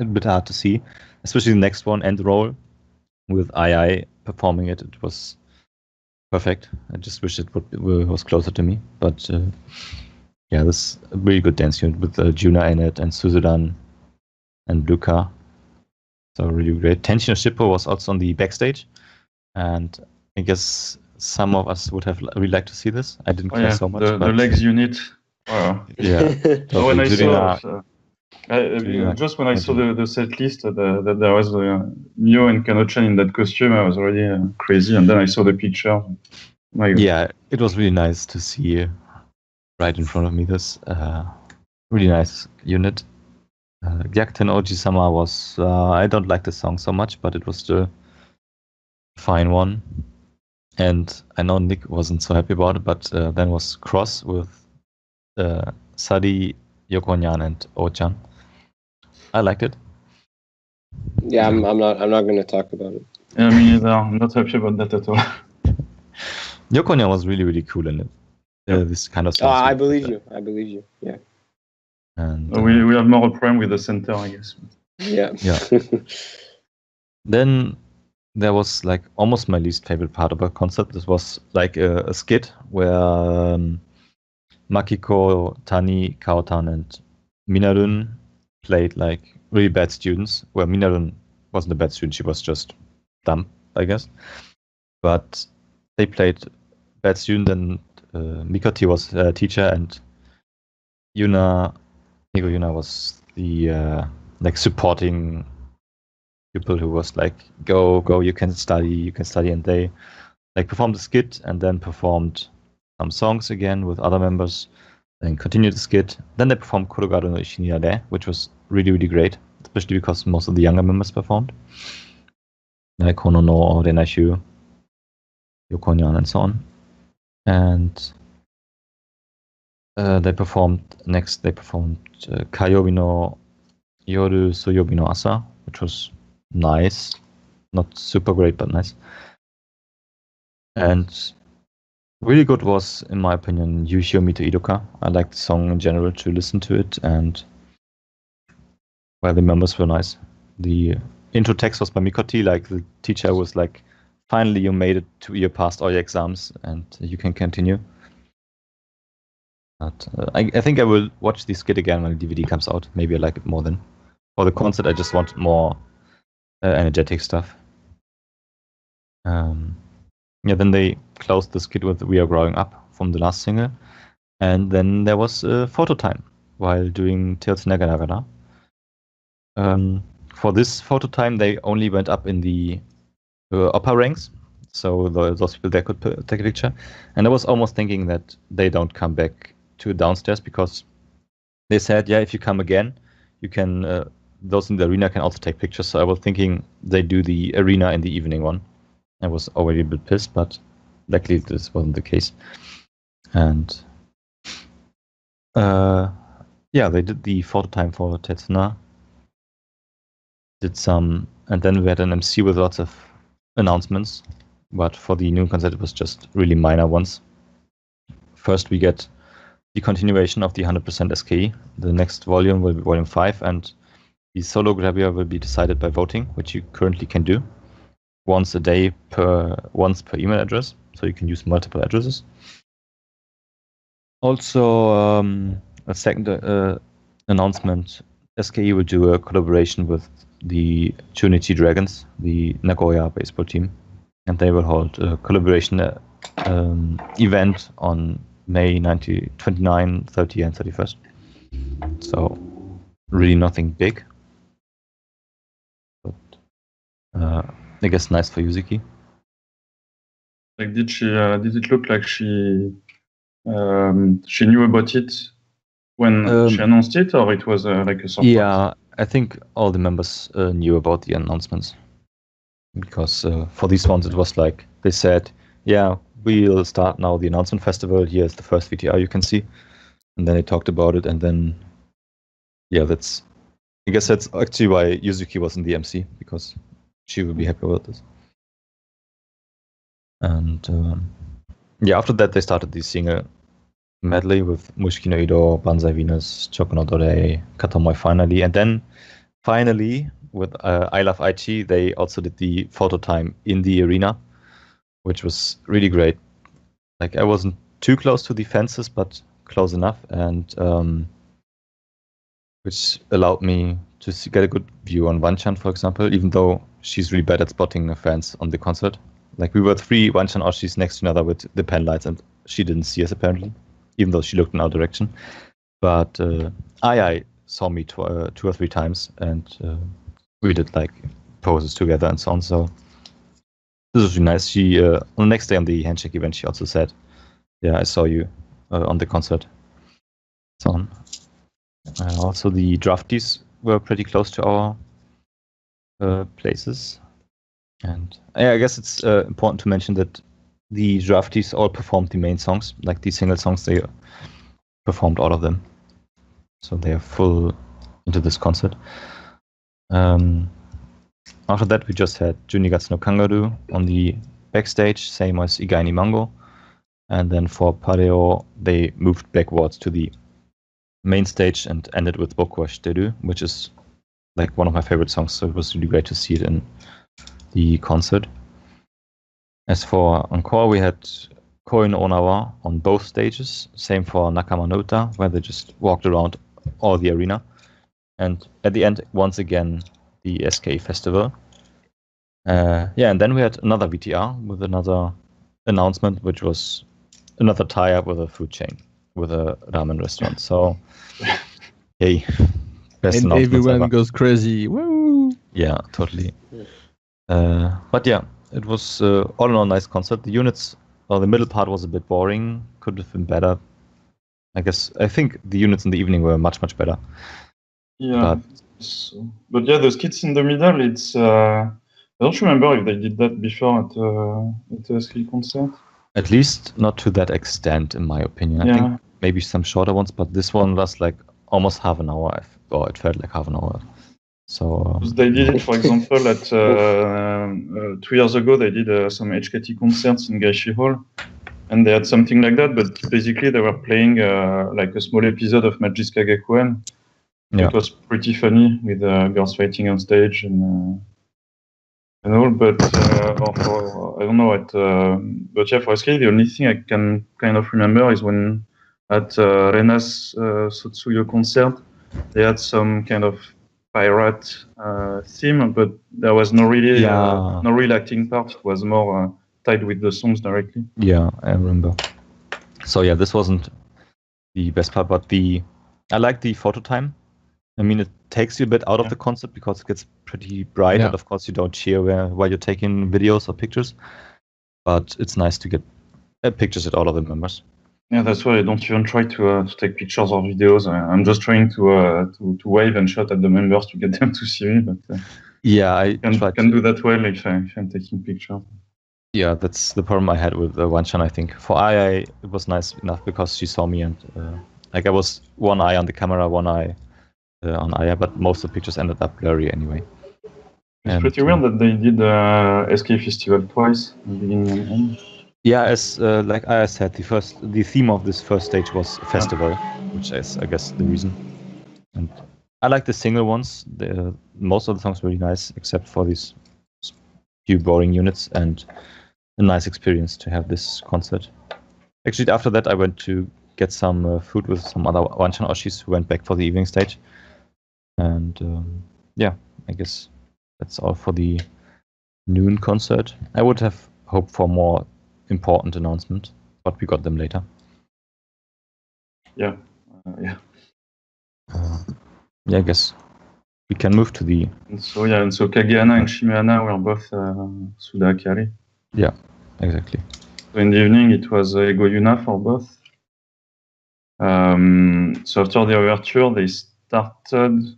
a bit hard to see. Especially the next one, End Roll, with II performing it. It was perfect. I just wish it was closer to me. But this a really good dance unit with Juna in it and Suzuran and Luca. So really great. Tenshi no Shippo was also on the backstage. And I guess some of us would have really liked to see this. I didn't care so much. The legs unit. Wow. Yeah. When I saw... just when I saw the set list that there was Mio and Kano-chan in that costume, I was already crazy. And then I saw the picture. My God. Yeah, it was really nice to see right in front of me this really nice unit. Gyakuten Oji-sama was, I don't like the song so much, but it was still a fine one. And I know Nick wasn't so happy about it, but then was Cross with Sadi, Yokonyan, and Ochan. I liked it. Yeah, I'm not going to talk about it. Yeah, me neither. I'm not happy about that at all. Yokonyan was really, really cool in it. Yep. This kind of Oh, songs. I believe you. I believe you. Yeah. And we have more a problem with the center, I guess. Yeah. Yeah. Then there was like almost my least favorite part of a concert. This was like a skit where Makiko, Tani, Kaotan, and Minarun played like really bad students. Well, Minarun wasn't a bad student; she was just dumb, I guess. But they played bad student, and Mikoti was a teacher, and Nigo Yuna was the like supporting people who was like, go, you can study, and they like performed the skit and then performed some songs again with other members, then continued the skit. Then they performed Kurogaru no Ishinirare, which was really, really great, especially because most of the younger members performed, like Kono no Renaishu, Yokonyan, and so on. And they performed Kayobi no Yoru Suyobi no Asa, which was nice, not super great, but nice. And really good was, in my opinion, Yushio Mito Idoka. I liked the song in general to listen to it, and well, the members were nice. The intro text was by Mikoti, like the teacher was like, finally you made it to, you passed all your exams and you can continue. But I think I will watch the skit again when the DVD comes out. Maybe I like it more then. For the concert, I just wanted more energetic stuff. Yeah, then they closed the skit with We Are Growing Up from the last single. And then there was photo time while doing Tales Naganagana. For this photo time, they only went up in the upper ranks. So those people there could take a picture. And I was almost thinking that they don't come back to downstairs because they said, yeah, if you come again, you can, those in the arena can also take pictures. So I was thinking they do the arena in the evening one. I was already a bit pissed, but luckily this wasn't the case. And yeah, they did the photo time for Tetsuna. Did some, and then we had an MC with lots of announcements. But for the new concert, it was just really minor ones. First, we get the continuation of the 100% SKE. The next volume will be volume 5, and the solo grabber will be decided by voting, which you currently can do once per email address, so you can use multiple addresses. Also, a second announcement: SKE will do a collaboration with the Chunichi Dragons, the Nagoya baseball team, and they will hold a collaboration event on May 29, 30, and 31st. So, really nothing big. But I guess nice for Yuzuki. Like, did it look like she knew about it when she announced it, or it was like a surprise? Yeah, I think all the members knew about the announcements because for these ones it was like they said, yeah, we'll start now the announcement festival. Here's the first VTR you can see, and then they talked about it, and then yeah, I guess that's actually why Yuzuki was in the MC, because she would be happy about this. And yeah, after that they started the single medley with Mushiki no Ido, Banzai Venus, Choco no Dore, Katomoe finally, and then finally with I Love Aichi, they also did the photo time in the arena, which was really great. Like, I wasn't too close to the fences, but close enough, and which allowed me to get a good view on Wanchan, for example, even though she's really bad at spotting the fans on the concert. Like, we were 3 Wanchan Oshis next to another with the pen lights, and she didn't see us apparently, even though she looked in our direction. But Ai saw me 2 or 3 times, and we did like poses together and so on. So this was really nice. She on the next day on the handshake event, she also said, "Yeah, I saw you on the concert." So on. Also, the draftees were pretty close to our places. And I guess it's important to mention that the draftees all performed the main songs, like the single songs. They performed all of them, so they are full into this concert. After that, we just had Junigatsu no Kangaru on the backstage, same as Igai ni Mango. And then for Pareo, they moved backwards to the main stage and ended with Boku wa Shiteru, which is like one of my favorite songs, so it was really great to see it in the concert. As for Encore, we had Koi no Onawa on both stages, same for Nakama no Uta, where they just walked around all the arena. And at the end, once again, the SK Festival. And then we had another VTR with another announcement, which was another tie-up with a food chain, with a ramen restaurant. So, hey, best And announcements everyone ever. goes crazy. Woo! Yeah, totally. But yeah, it was all in all a nice concert. The units, or the middle part was a bit boring, could have been better. I think the units in the evening were much, much better. Yeah. But yeah, the skits in the middle, it's I don't remember if they did that before at the SKE concert. At least not to that extent, in my opinion. I think maybe some shorter ones, but this one was like almost half an hour, or it felt like half an hour. So they did it, for example, at 2 years ago, they did some HKT concerts in Gaishi-Hall, and they had something like that, but basically they were playing like a small episode of Magiska Gekuen. Yeah. It was pretty funny with girls fighting on stage and all, but I don't know. But yeah, for SK, the only thing I can kind of remember is when at Rena's Sotsuyo concert, they had some kind of pirate theme, but there was no real acting part. It was more tied with the songs directly. Yeah, I remember. So yeah, this wasn't the best part, but I like the photo time. I mean, it takes you a bit out of the concert because it gets pretty bright, and of course you don't cheer while you're taking videos or pictures. But it's nice to get pictures with all of the members. Yeah, that's why I don't even try to take pictures or videos. I'm just trying to wave and shout at the members to get them to see me. But I can do that well if I'm taking pictures. Yeah, that's the problem I had with Wanchan, I think. For Aya, it was nice enough because she saw me, and I was one eye on the camera, one eye on Aya, but most of the pictures ended up blurry anyway. It's pretty weird that they did SK Festival twice, beginning and end. Yeah, as like Aya said, the theme of this first stage was festival, which is, I guess, the reason. And I like the single ones. Most of the songs were really nice, except for these few boring units, and a nice experience to have this concert. Actually, after that, I went to get some food with some other Wanchan Oshis who went back for the evening stage. And I guess that's all for the noon concert. I would have hoped for more important announcement, but we got them later. Yeah. I guess we can move to the... And so Kagehana and Shimeana were both Suda Akari. Yeah, exactly. So in the evening, it was Ego Yuna for both. So after the overture, they started...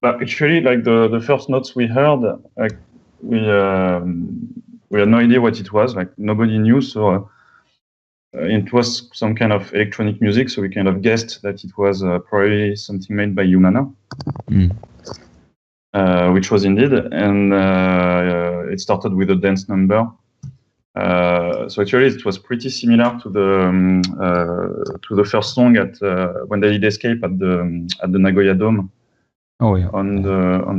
but actually, like the first notes we heard, like we had no idea what it was. Like nobody knew, so it was some kind of electronic music. So we kind of guessed that it was probably something made by Yumana, which was indeed. And it started with a dance number. So actually, it was pretty similar to the first song at when they did Escape at the Nagoya Dome. Oh yeah. On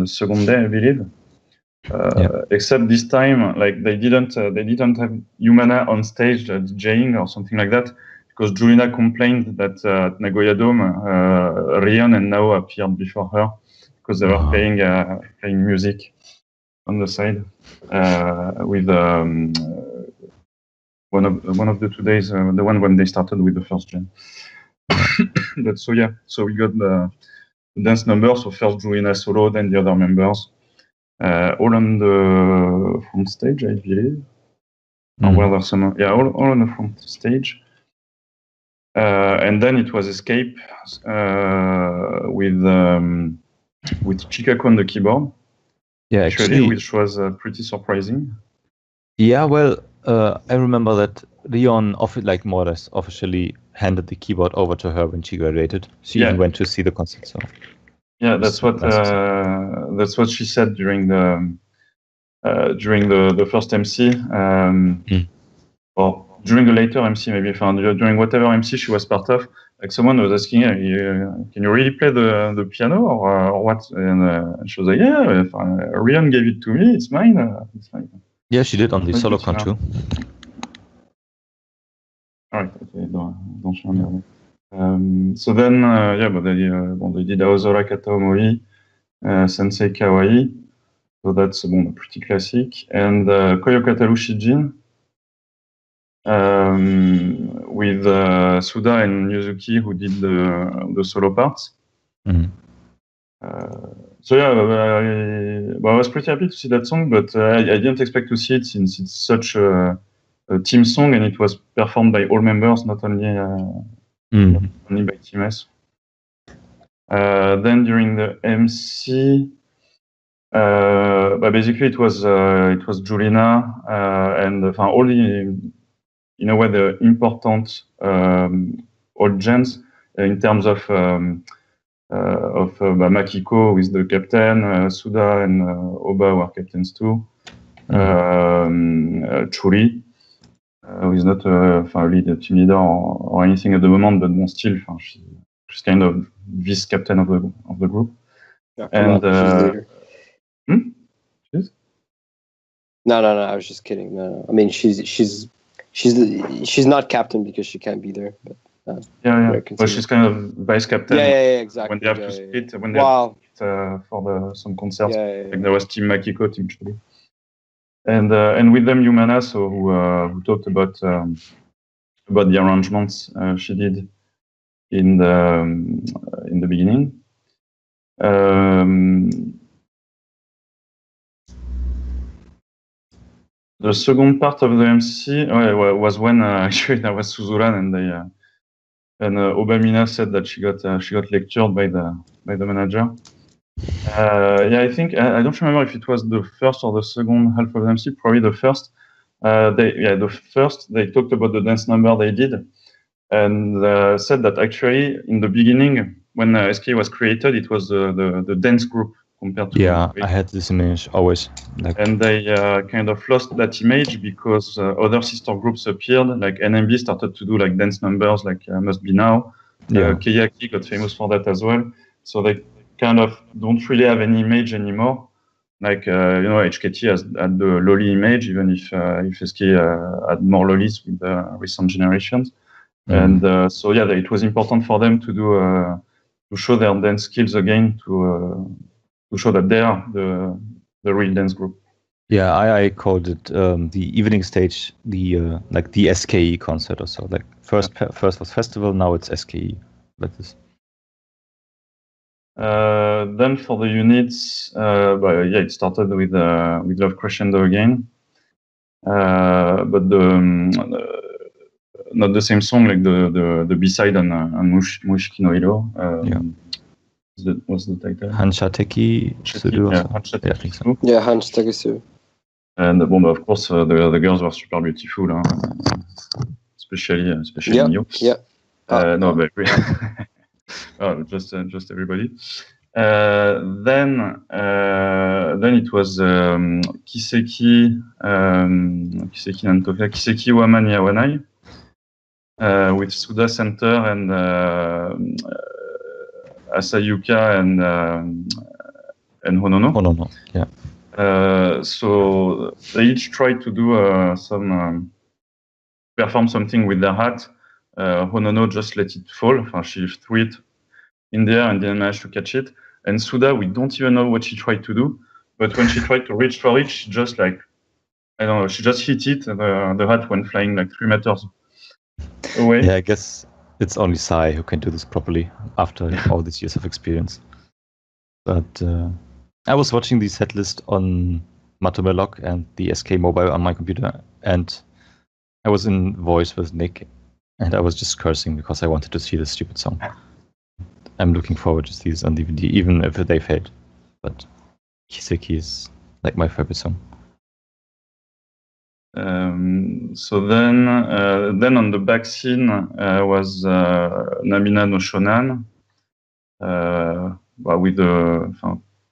the second day, I believe. Except this time, like they didn't have Yumana on stage DJing or something like that, because Julina complained that at Nagoya Dome, Rion and Nao appeared before her because they were playing music on the side with one of the 2 days, the one when they started with the first gen. But so we got the dance number. So first Julina solo, then the other members. All on the front stage, I believe. Or were there some? Yeah, all on the front stage. And then it was Escape with Chikaku on the keyboard. Yeah, actually, which was pretty surprising. Yeah, well, I remember that Leon more or less officially handed the keyboard over to her when she graduated. She even went to see the concert. So yeah, that's what she said during the first MC. Or during a later MC, maybe during whatever MC she was part of. Like someone was asking her, "Can you really play the piano or what?" And she was like, "Yeah, Rian gave it to me. It's mine. It's mine." Yeah, she did on the solo con too. All right, okay, don't show me. So then, but they did Aozora Kata Omoi, Sensei Kawaii. So that's pretty classic. And Koyokataru Shijin with Suda and Yuzuki, who did the solo parts. Mm-hmm. So yeah, I was pretty happy to see that song, but I didn't expect to see it since it's such a team song and it was performed by all members, not only by Team S. Then during the MC, basically it was Julina and all the, in a way, the important old gens in terms of Makiko is the captain, Suda and Oba were captains too. Churi, who is not really the team leader or anything at the moment, but still, she's kind of vice captain of the group. Yeah, and she's the leader. No, I was just kidding. No. I mean, she's not captain because she can't be there. But But she's kind of vice captain. Yeah, exactly. When they have to split, when they have to split for some concerts, like there was Team Makiko, Team Churi, and with them Yumana, so who talked about the arrangements she did in the beginning. The second part of the MC was when actually that was Suzuran and Obamina said that she got lectured by the manager. I think I don't remember if it was the first or the second half of the MC. Probably the first. The first they talked about the dance number they did, and said that actually in the beginning when SK was created, it was the dance group compared to I had this image always. And they kind of lost that image because other sister groups appeared. Like NMB started to do like dance numbers, like Must Be Now. Keiyaki got famous for that as well. So they kind of don't really have any image anymore. Like HKT had the lolly image, even if SK had more lollies with the recent generations. And it was important for them to do to show their dance skills again, to show that they are the real dance group. Yeah, I called it the evening stage, the SKE concert or so. Like first was festival, now it's SKE. Like this. Then for the units, it started with Love Crescendo again, but not the same song, like the B-side on Mushiki no Hiro. What's the title? Hanshateki Suru. Hanshateki Suru. Yeah, Hanshateki Suru. And of course, the girls were super beautiful, especially Mio. Yeah. No, but just everybody. Then it was Kiseki Nantoka, Kiseki Waman Yawanai with Suda Center and Asayuka and Honono. Honono, yeah. So they each tried to do perform something with their hat. Honono just let it fall. She threw it in there and didn't manage to catch it. And Suda, we don't even know what she tried to do. But when she tried to reach for it, she just she just hit it. The hat went flying like 3 meters away. Yeah, I guess it's only Sai who can do this properly after all these years of experience. But I was watching the set list on Matome Log and the SK mobile on my computer, and I was in voice with Nick, And I was just cursing because I wanted to see this stupid song. I'm looking forward to see this on DVD, even if they failed. But Kiseki is like my favorite song. So then on the back scene was Namina no Shonan with the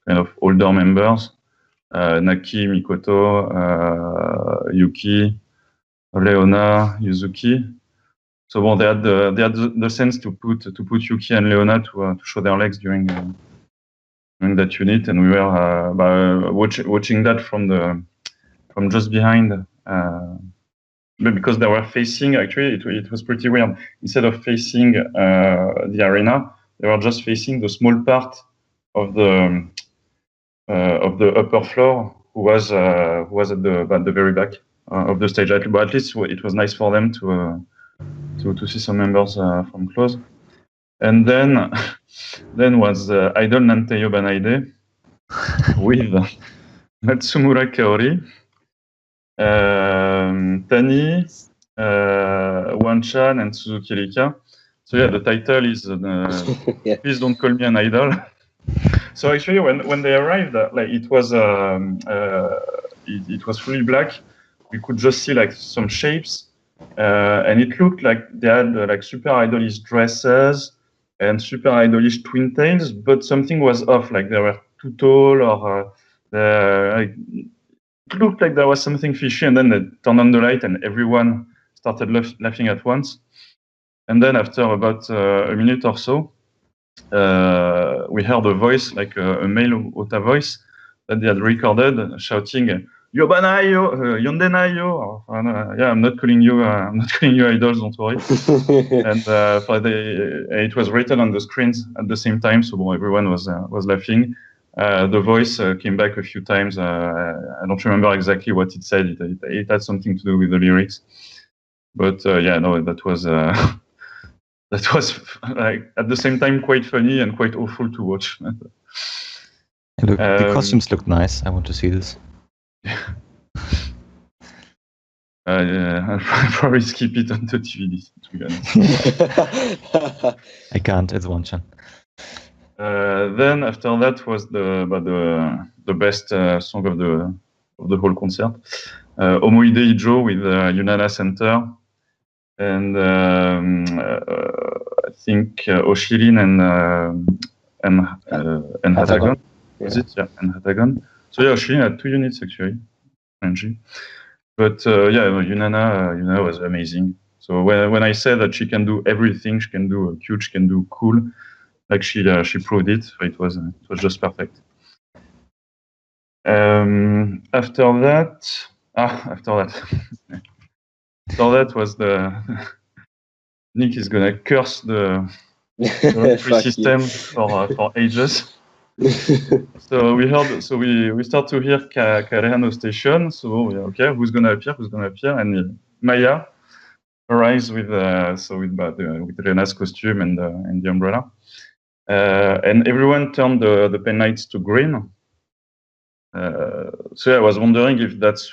kind of older members, Naki, Mikoto, Yuki, Leona, Yuzuki. So well, they had the sense to put Yuki and Leona to show their legs during that unit, and we were watching that from just behind. But because they were facing, actually, it was pretty weird. Instead of facing the arena, they were just facing the small part of the upper floor, who was at the very back of the stage. But at least it was nice for them to see some members from close. And then was Idol Nanteyo Banaide with Matsumura Kaori, Tani, Wanchan, and Suzuki Rika. So yeah, the title is Yeah. Please Don't Call Me an Idol. So actually, when they arrived, it was fully black. We could just see like some shapes, and it looked like they had like super idolish dresses and super idolish twin tails, but something was off. Like they were too tall, or it looked like there was something fishy. And then they turned on the light, and everyone started laughing at once. And then after about a minute or so, we heard a voice, like a male Ota voice, that they had recorded, shouting, "Yobanayo, Yondenayo." Yeah, I'm not calling you idols, don't worry. And it was written on the screens at the same time, so everyone was laughing. The voice came back a few times. I don't remember exactly what it said. It had something to do with the lyrics. But that was that was like at the same time quite funny and quite awful to watch. And look, the costumes looked nice. I want to see this. I'll probably skip it on the DVD, to be honest. I can't. It's Wanchan. Then after that was the best song of the whole concert, Omoide Ijo with Yunana Center, and I think Oshirin and Hatagon. Was it? Yeah, and Hatagon. So yeah, Oshirin had 2 units actually, NG. But Yunana was amazing. So when I said that she can do everything, she can do cute, she can do cool, like she proved it. So it was just perfect. After that was the Nick is gonna curse the free system for ages. So we start to hear Kareano Station. So okay, who's gonna appear? And Maya arrives with Rena's costume and the umbrella. And everyone turned the pen lights to green. So I was wondering if that's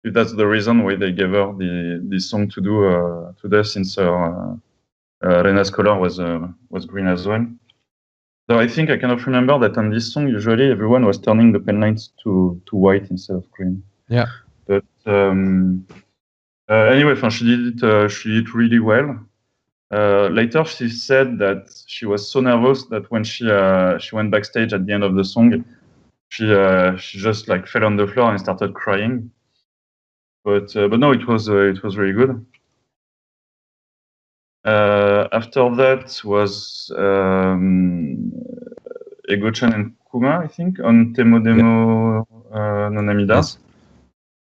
the reason why they gave her this song to do today, since Rena's color was green as well. So I think I cannot remember that on this song usually everyone was turning the pen lights to white instead of green. Yeah. But anyway, she did it really well. Later, she said that she was so nervous that when she went backstage at the end of the song, she just like fell on the floor and started crying. But no, it was really good. After that was Ego-chan and Kuma, I think, on Temo Demo no Namida. Yes.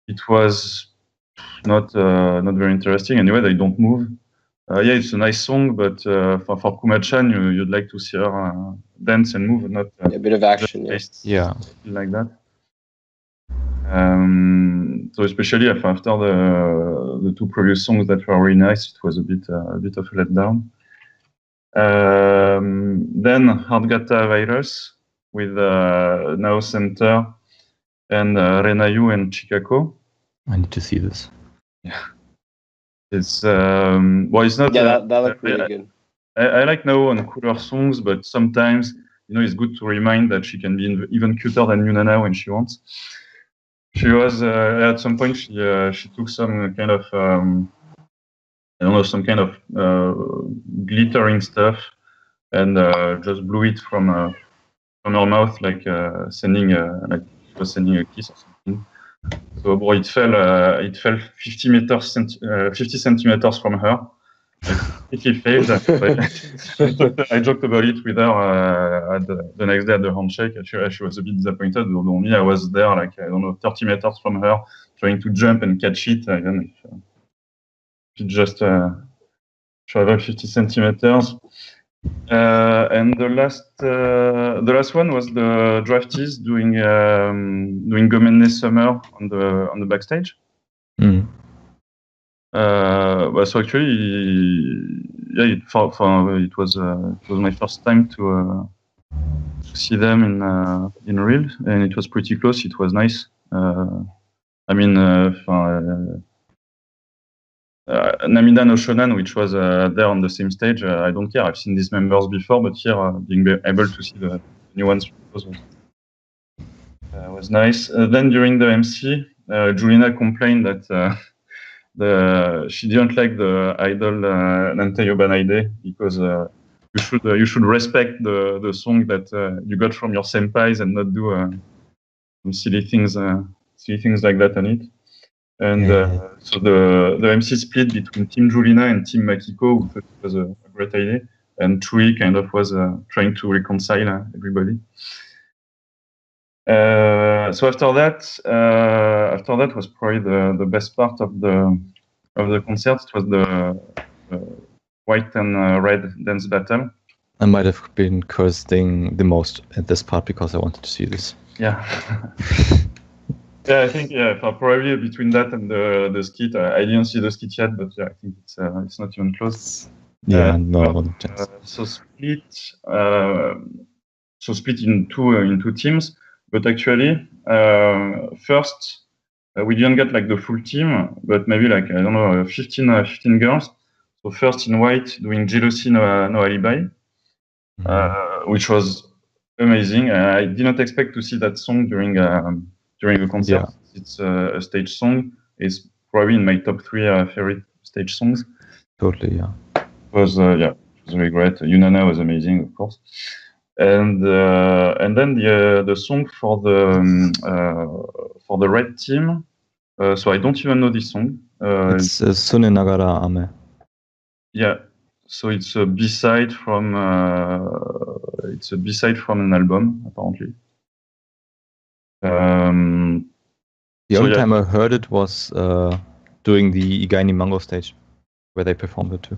It was not very interesting. Anyway, they don't move. Yeah, it's a nice song, but for Kuma-chan, you'd like to see her dance and move, not a bit of action. Yeah, like that. So especially after the 2 previous songs that were really nice, it was a bit of a letdown. Then Hardgata Virus with Nao Center and Renayu and Chikako. I need to see this. Yeah, It's well, it's not. Yeah, that looked really good. I like Nao on cooler songs, but sometimes it's good to remind that she can be even cuter than Yunana when she wants. She was at some point she took some kind of I don't know, some kind of glittering stuff and just blew it from her mouth like sending like she was sending a kiss or something. So boy, it fell 50 centimeters from her. It failed. I joked about it with her at the next day at the handshake. She was a bit disappointed. Although me, I was there, like, I don't know, 30 meters from her, trying to jump and catch it. Even if it just traveled 50 centimeters. And the last one was the draftees doing Gomenne Summer on the backstage. Mm. So actually, yeah, it was my first time to see them in real, and it was pretty close. It was nice. I mean, Namida no Shonan, which was there on the same stage. I don't care. I've seen these members before, but here being able to see the new ones was nice. Then during the MC, Julina complained that. She didn't like the idol Nanteyo Banaide because you should respect the song that you got from your senpais and not do some silly things like that on it. And so the MC split between Team Julina and Team Makiko, who thought it was a great idea, and Chui kind of was trying to reconcile everybody. So after that was probably the best part of the concert. It was the white and red dance battle. I might have been cursing the most at this part because I wanted to see this. Yeah. Yeah, I think probably between that and the skit, I didn't see the skit yet, but yeah, I think it's not even close. Yeah, So split in two teams. But actually, first, we didn't get like the full team, but maybe like, I don't know, 15 girls. So first in white doing Jealousy No Alibi, which was amazing. I did not expect to see that song during a concert. Yeah. It's a stage song. It's probably in my top 3 favorite stage songs. Totally, yeah. It was really great. Yunana was amazing, of course. And then the song for the red team. So I don't even know this song. It's Sune Nagara Ame. Yeah. So it's a B-side from an album, apparently. The only time I heard it was during the Igaini Mango stage, where they performed it too.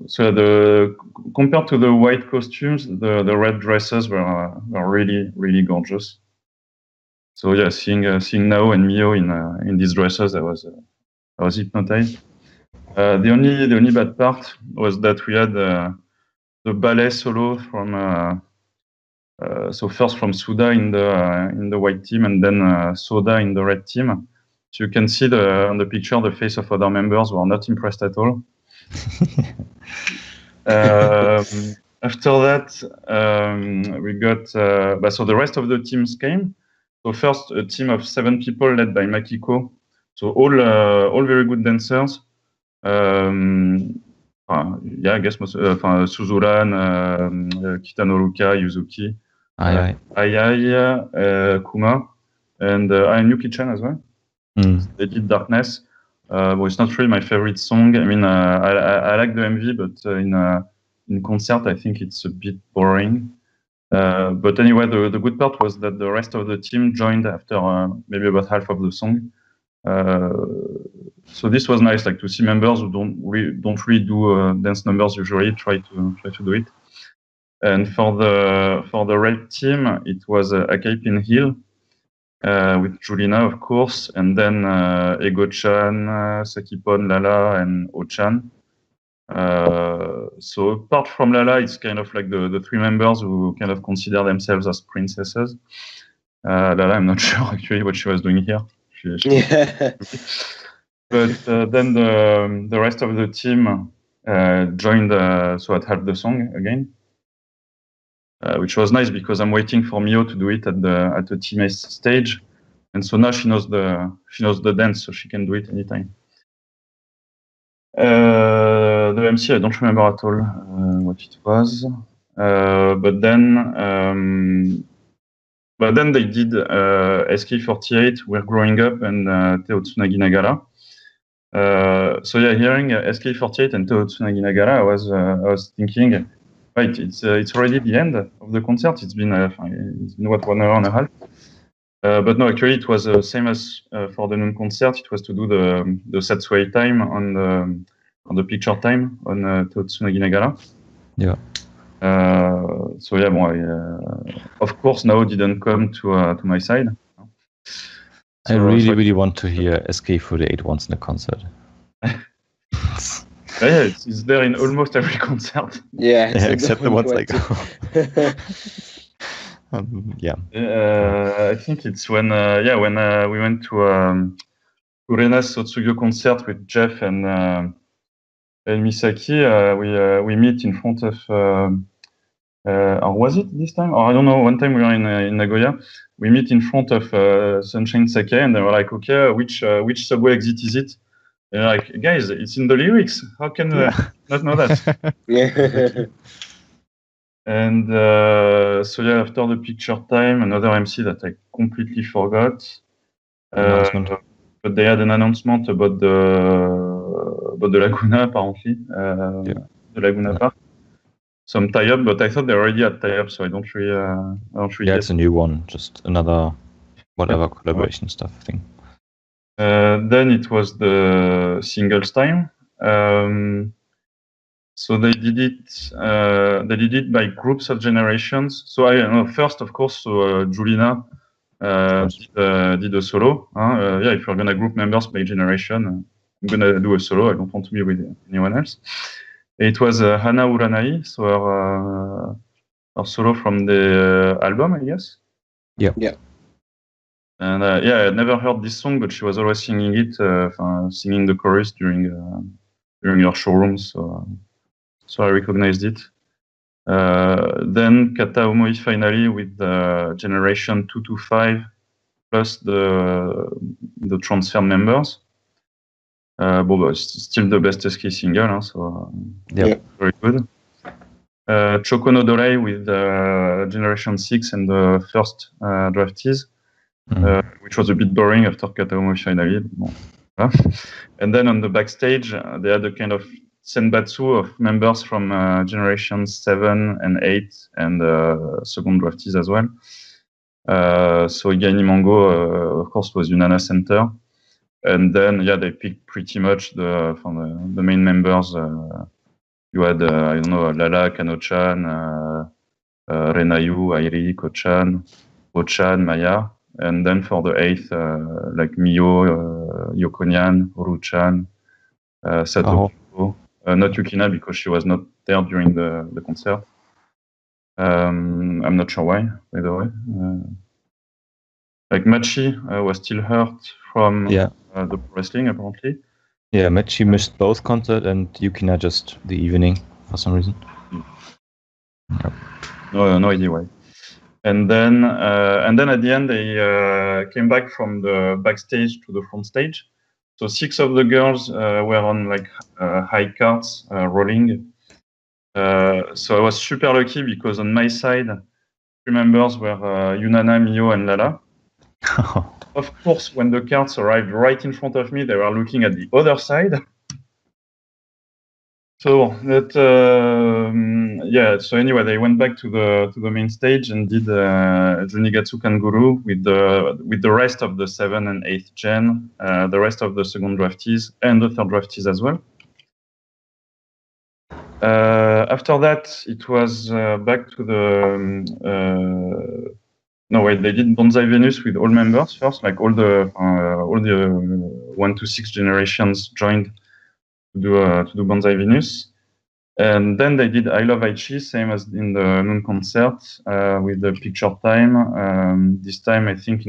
So compared to the white costumes, the red dresses were really, really gorgeous. So yeah, seeing Nao and Mio in these dresses, I was hypnotized. The only bad part was that we had the ballet solo from so first from Suda in the white team and then Soda in the red team. So you can see on the picture the face of other members who are not impressed at all. After that, we got so the rest of the teams came. So first, a team of 7 people led by Makiko. So all very good dancers. Yeah, I guess most Suzuran, Kitano Luka, Yuzuki, Ai, Kuma, and Yuki-chan as well. They did Darkness. Well, it's not really my favorite song. I mean, I like the MV, but in concert, I think it's a bit boring. But anyway, the good part was that the rest of the team joined after maybe about half of the song. So this was nice, like to see members who don't really do dance numbers usually try to do it. And for the red team, it was Akaip in Hill. With Julina, of course, and then Ego-chan, Sakipon, Lala, and O-chan. So apart from Lala, it's kind of like the 3 members who kind of consider themselves as princesses. Lala, I'm not sure actually what she was doing here. Yeah. But then the rest of the team joined, so it helped the song again, which was nice because I'm waiting for Mio to do it at the team A stage, and so now she knows the dance, so she can do it anytime. The MC, I don't remember at all what it was, but then they did SKE48, We're Growing Up, and Teotsunagi Nagara. So yeah, hearing SKE48 and Teotsunagi Nagara, I was thinking, right, it's already the end of the concert. It's been what, 1 hour and a half. But no, actually, it was same as for the noon concert. It was to do the Satsui time on the picture time on Teotsunagi Nagara. Yeah. So yeah, of course, Nao didn't come to my side. I really want to hear SK48 once in a concert. Yeah, it's there in almost every concert. Yeah, except the ones I go. Yeah. I think it's when we went to Rena's Sotsugo concert with Jeff and Misaki. We meet in front of. Or was it this time? Or I don't know. One time we were in Nagoya. We meet in front of Sunshine Sake, and they were like, "Okay, which subway exit is it?" And they're like, "Guys, it's in the lyrics. How can not know that?" Yeah. And so yeah, after the picture time, another MC that I completely forgot. Announcement. But they had an announcement about the Laguna, apparently. The Laguna Park. Some tie-up, but I thought they already had tie-up, so I don't really. Yeah, it's a new one, just another whatever collaboration stuff thing. Then it was the singles time. So they did it by groups of generations. So first, of course, Julina did a solo. Yeah, if you're gonna group members by generation, I'm gonna do a solo. I don't want to be with anyone else. It was Hana Uranai, so her solo from the album, I guess. Yeah. Yeah. And yeah, I had never heard this song, but she was always singing it, singing the chorus during her showrooms. So I recognized it. Then Kata Omoi finally with generation 2 to 5 plus the transfer members. But it's still the best SK single, so very good. Choco no Dorei with generation 6 and the first draftees, which was a bit boring after Kata Omoi finally. And then on the backstage, they had a kind of senbatsu of members from generations 7 and 8 and second draftees as well. So Igaini Mango, of course, was Yunana Center. And then, yeah, they picked pretty much from the main members. You had, I don't know, Lala, Kano-chan, Renayu, Airi, Ko-chan, Ochan, Maya. And then for the 8th, like Mio, Yokonyan, Oru-chan, Sato. Not Yukina because she was not there during the concert. I'm not sure why, by the way. Like Machi was still hurt from the wrestling, apparently. Yeah, Machi missed both concert and Yukina just the evening for some reason. Yep. No idea why. And then at the end they came back from the backstage to the front stage. So 6 of the girls were on like high carts rolling. So I was super lucky because on my side, 3 members were Yunana, Mio, and Lala. Of course, when the carts arrived right in front of me, they were looking at the other side. So that So anyway, they went back to the main stage and did Junigatsu Kanguru with the rest of the 7 and 8th gen, the rest of the second draftees and the third draftees as well. After that, it was back to the. No, wait. They did Bonsai Venus with all members first, like all the 1 to 6 generations joined to do Bonsai Venus, and then they did I Love Aichi, same as in the noon concert with the picture time. This time, I think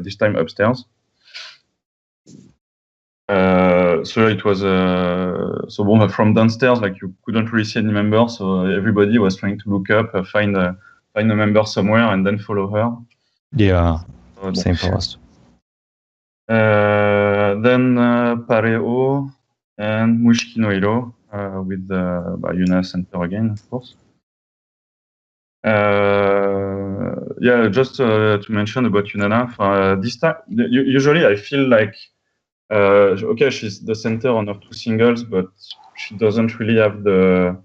this time upstairs. So it was from downstairs, like you couldn't really see any member, so everybody was trying to look up, find a member somewhere, and then follow her. Yeah, same for us. Then Pareo and Mushiki no Hiro with Yuna Center again, of course. Just to mention about Yunana, this time, usually I feel like okay, she's the center on her 2 singles, but she doesn't really have the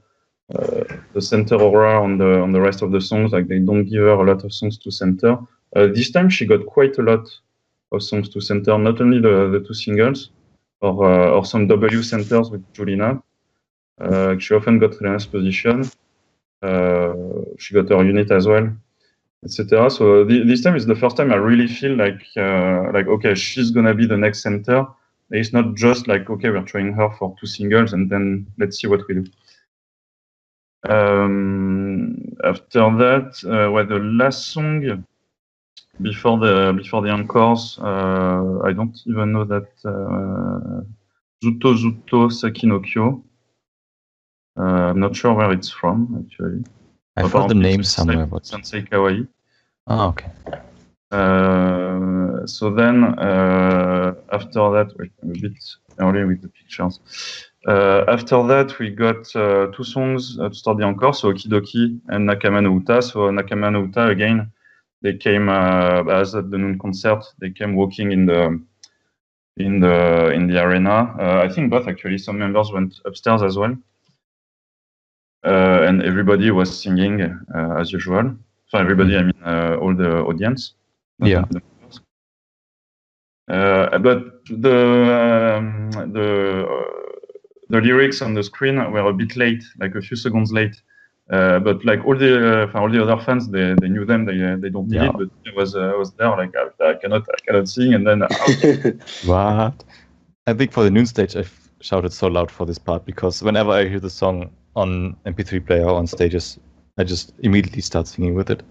center aura on the rest of the songs. Like they don't give her a lot of songs to center. This time she got quite a lot of songs to center, not only the 2 singles, or some W centers with Julina. She often got Rena's position. She got her unit as well, etc. So this time is the first time I really feel like okay, she's gonna be the next center. It's not just like, okay, we're trying her for 2 singles and then let's see what we do. After that, the last song before the encores, I don't even know that Zuto Zuto Saki no Kyo. I'm not sure where it's from actually. I've heard the name somewhere, but Sensei Kawaii. Oh, okay. So then after that, wait, I'm a bit early with the pictures. After that, we got 2 songs to start the encore, so Okidoki and Nakama no Uta. So Nakama no Uta again, they came as at the noon concert. They came walking in the arena. I think both actually. Some members went upstairs as well, and everybody was singing as usual. So everybody, I mean all the audience. Yeah. But the lyrics on the screen were a bit late, like a few seconds late. But like all the other fans, they knew them. They don't need it, but I was there like I cannot sing, and then what? I think for the noon stage, I shouted so loud for this part because whenever I hear the song on MP3 player or on stages, I just immediately start singing with it.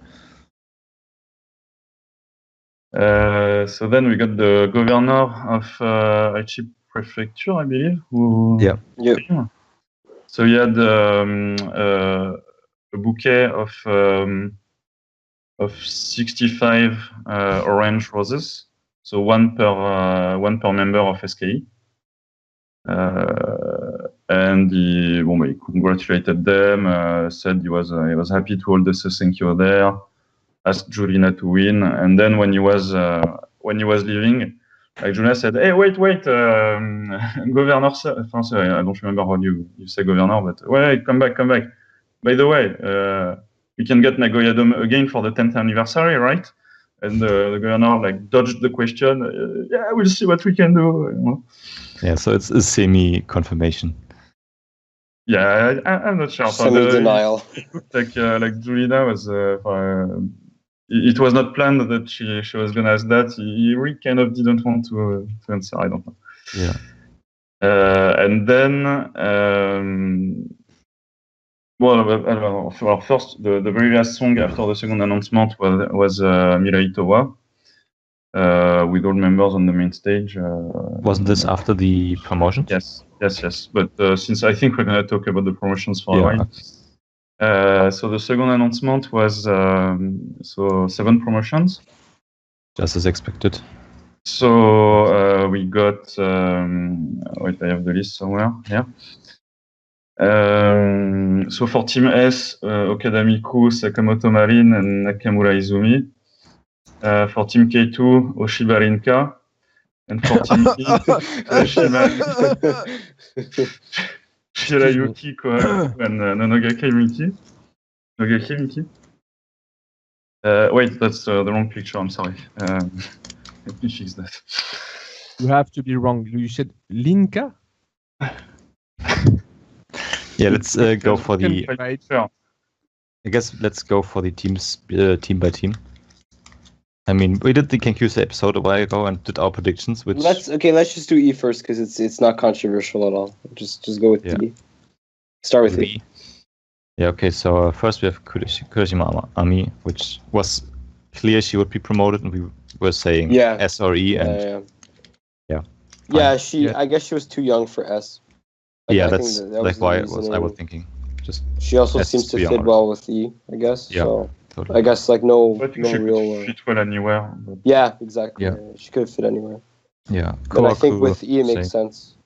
So then we got the governor of Aichi Prefecture, I believe. Who came. So he had a bouquet of 65 orange roses, so one per member of SKE. And he congratulated them, said he was happy to hold the SKEncore there, asked Julina to win, and then when he was leaving, like Julina said, "Hey, wait, governor, sorry, I don't remember how you say governor, but wait, come back. By the way, we can get Nagoya Dome again for the 10th anniversary, right?" And the governor like dodged the question. Yeah, we'll see what we can do. You know? Yeah, so it's a semi-confirmation. Yeah, I'm not sure. Semi-denial. Like Julina was. It was not planned that she was going to ask that. He really kind of didn't want to answer. I don't know. Yeah. And then, first, the very last song after the second announcement was Mirai Towa with all members on the main stage. Wasn't this after the promotions? Yes. But since I think we're going to talk about the promotions for a while. So the second announcement was 7 promotions. Just as expected. So we got wait, I have the list somewhere here. So for Team S, Okada Miku, Sakamoto Marin, and Nakamura Izumi. For Team K2, Oshiba Rinka. And for Team E, Shirayuki Kohaku and Nogaki Miki. Wait, that's the wrong picture. I'm sorry. Let me fix that. You have to be wrong. You said Linka? Yeah, let's go for the. Right. I guess let's go for the teams, team by team. I mean, we did the Kenkyusei episode a while ago and did our predictions. Which let's just do E first because it's not controversial at all. Just go with E. Start with E. Yeah. Okay. So first we have Kurashima Ami, which was clear she would be promoted, and we were saying S or E, and Yeah, fine. I guess she was too young for S. Like, Yeah, I think that's that was like the why I was reasoning. thinking. Just She also S seems is to too young fit already. well with E, I guess. Yeah, So totally. I guess like no I think no she real. could fit well anywhere. But Yeah, exactly. Yeah. She could fit anywhere. Yeah, But I think Kohaku, with E it makes same. sense.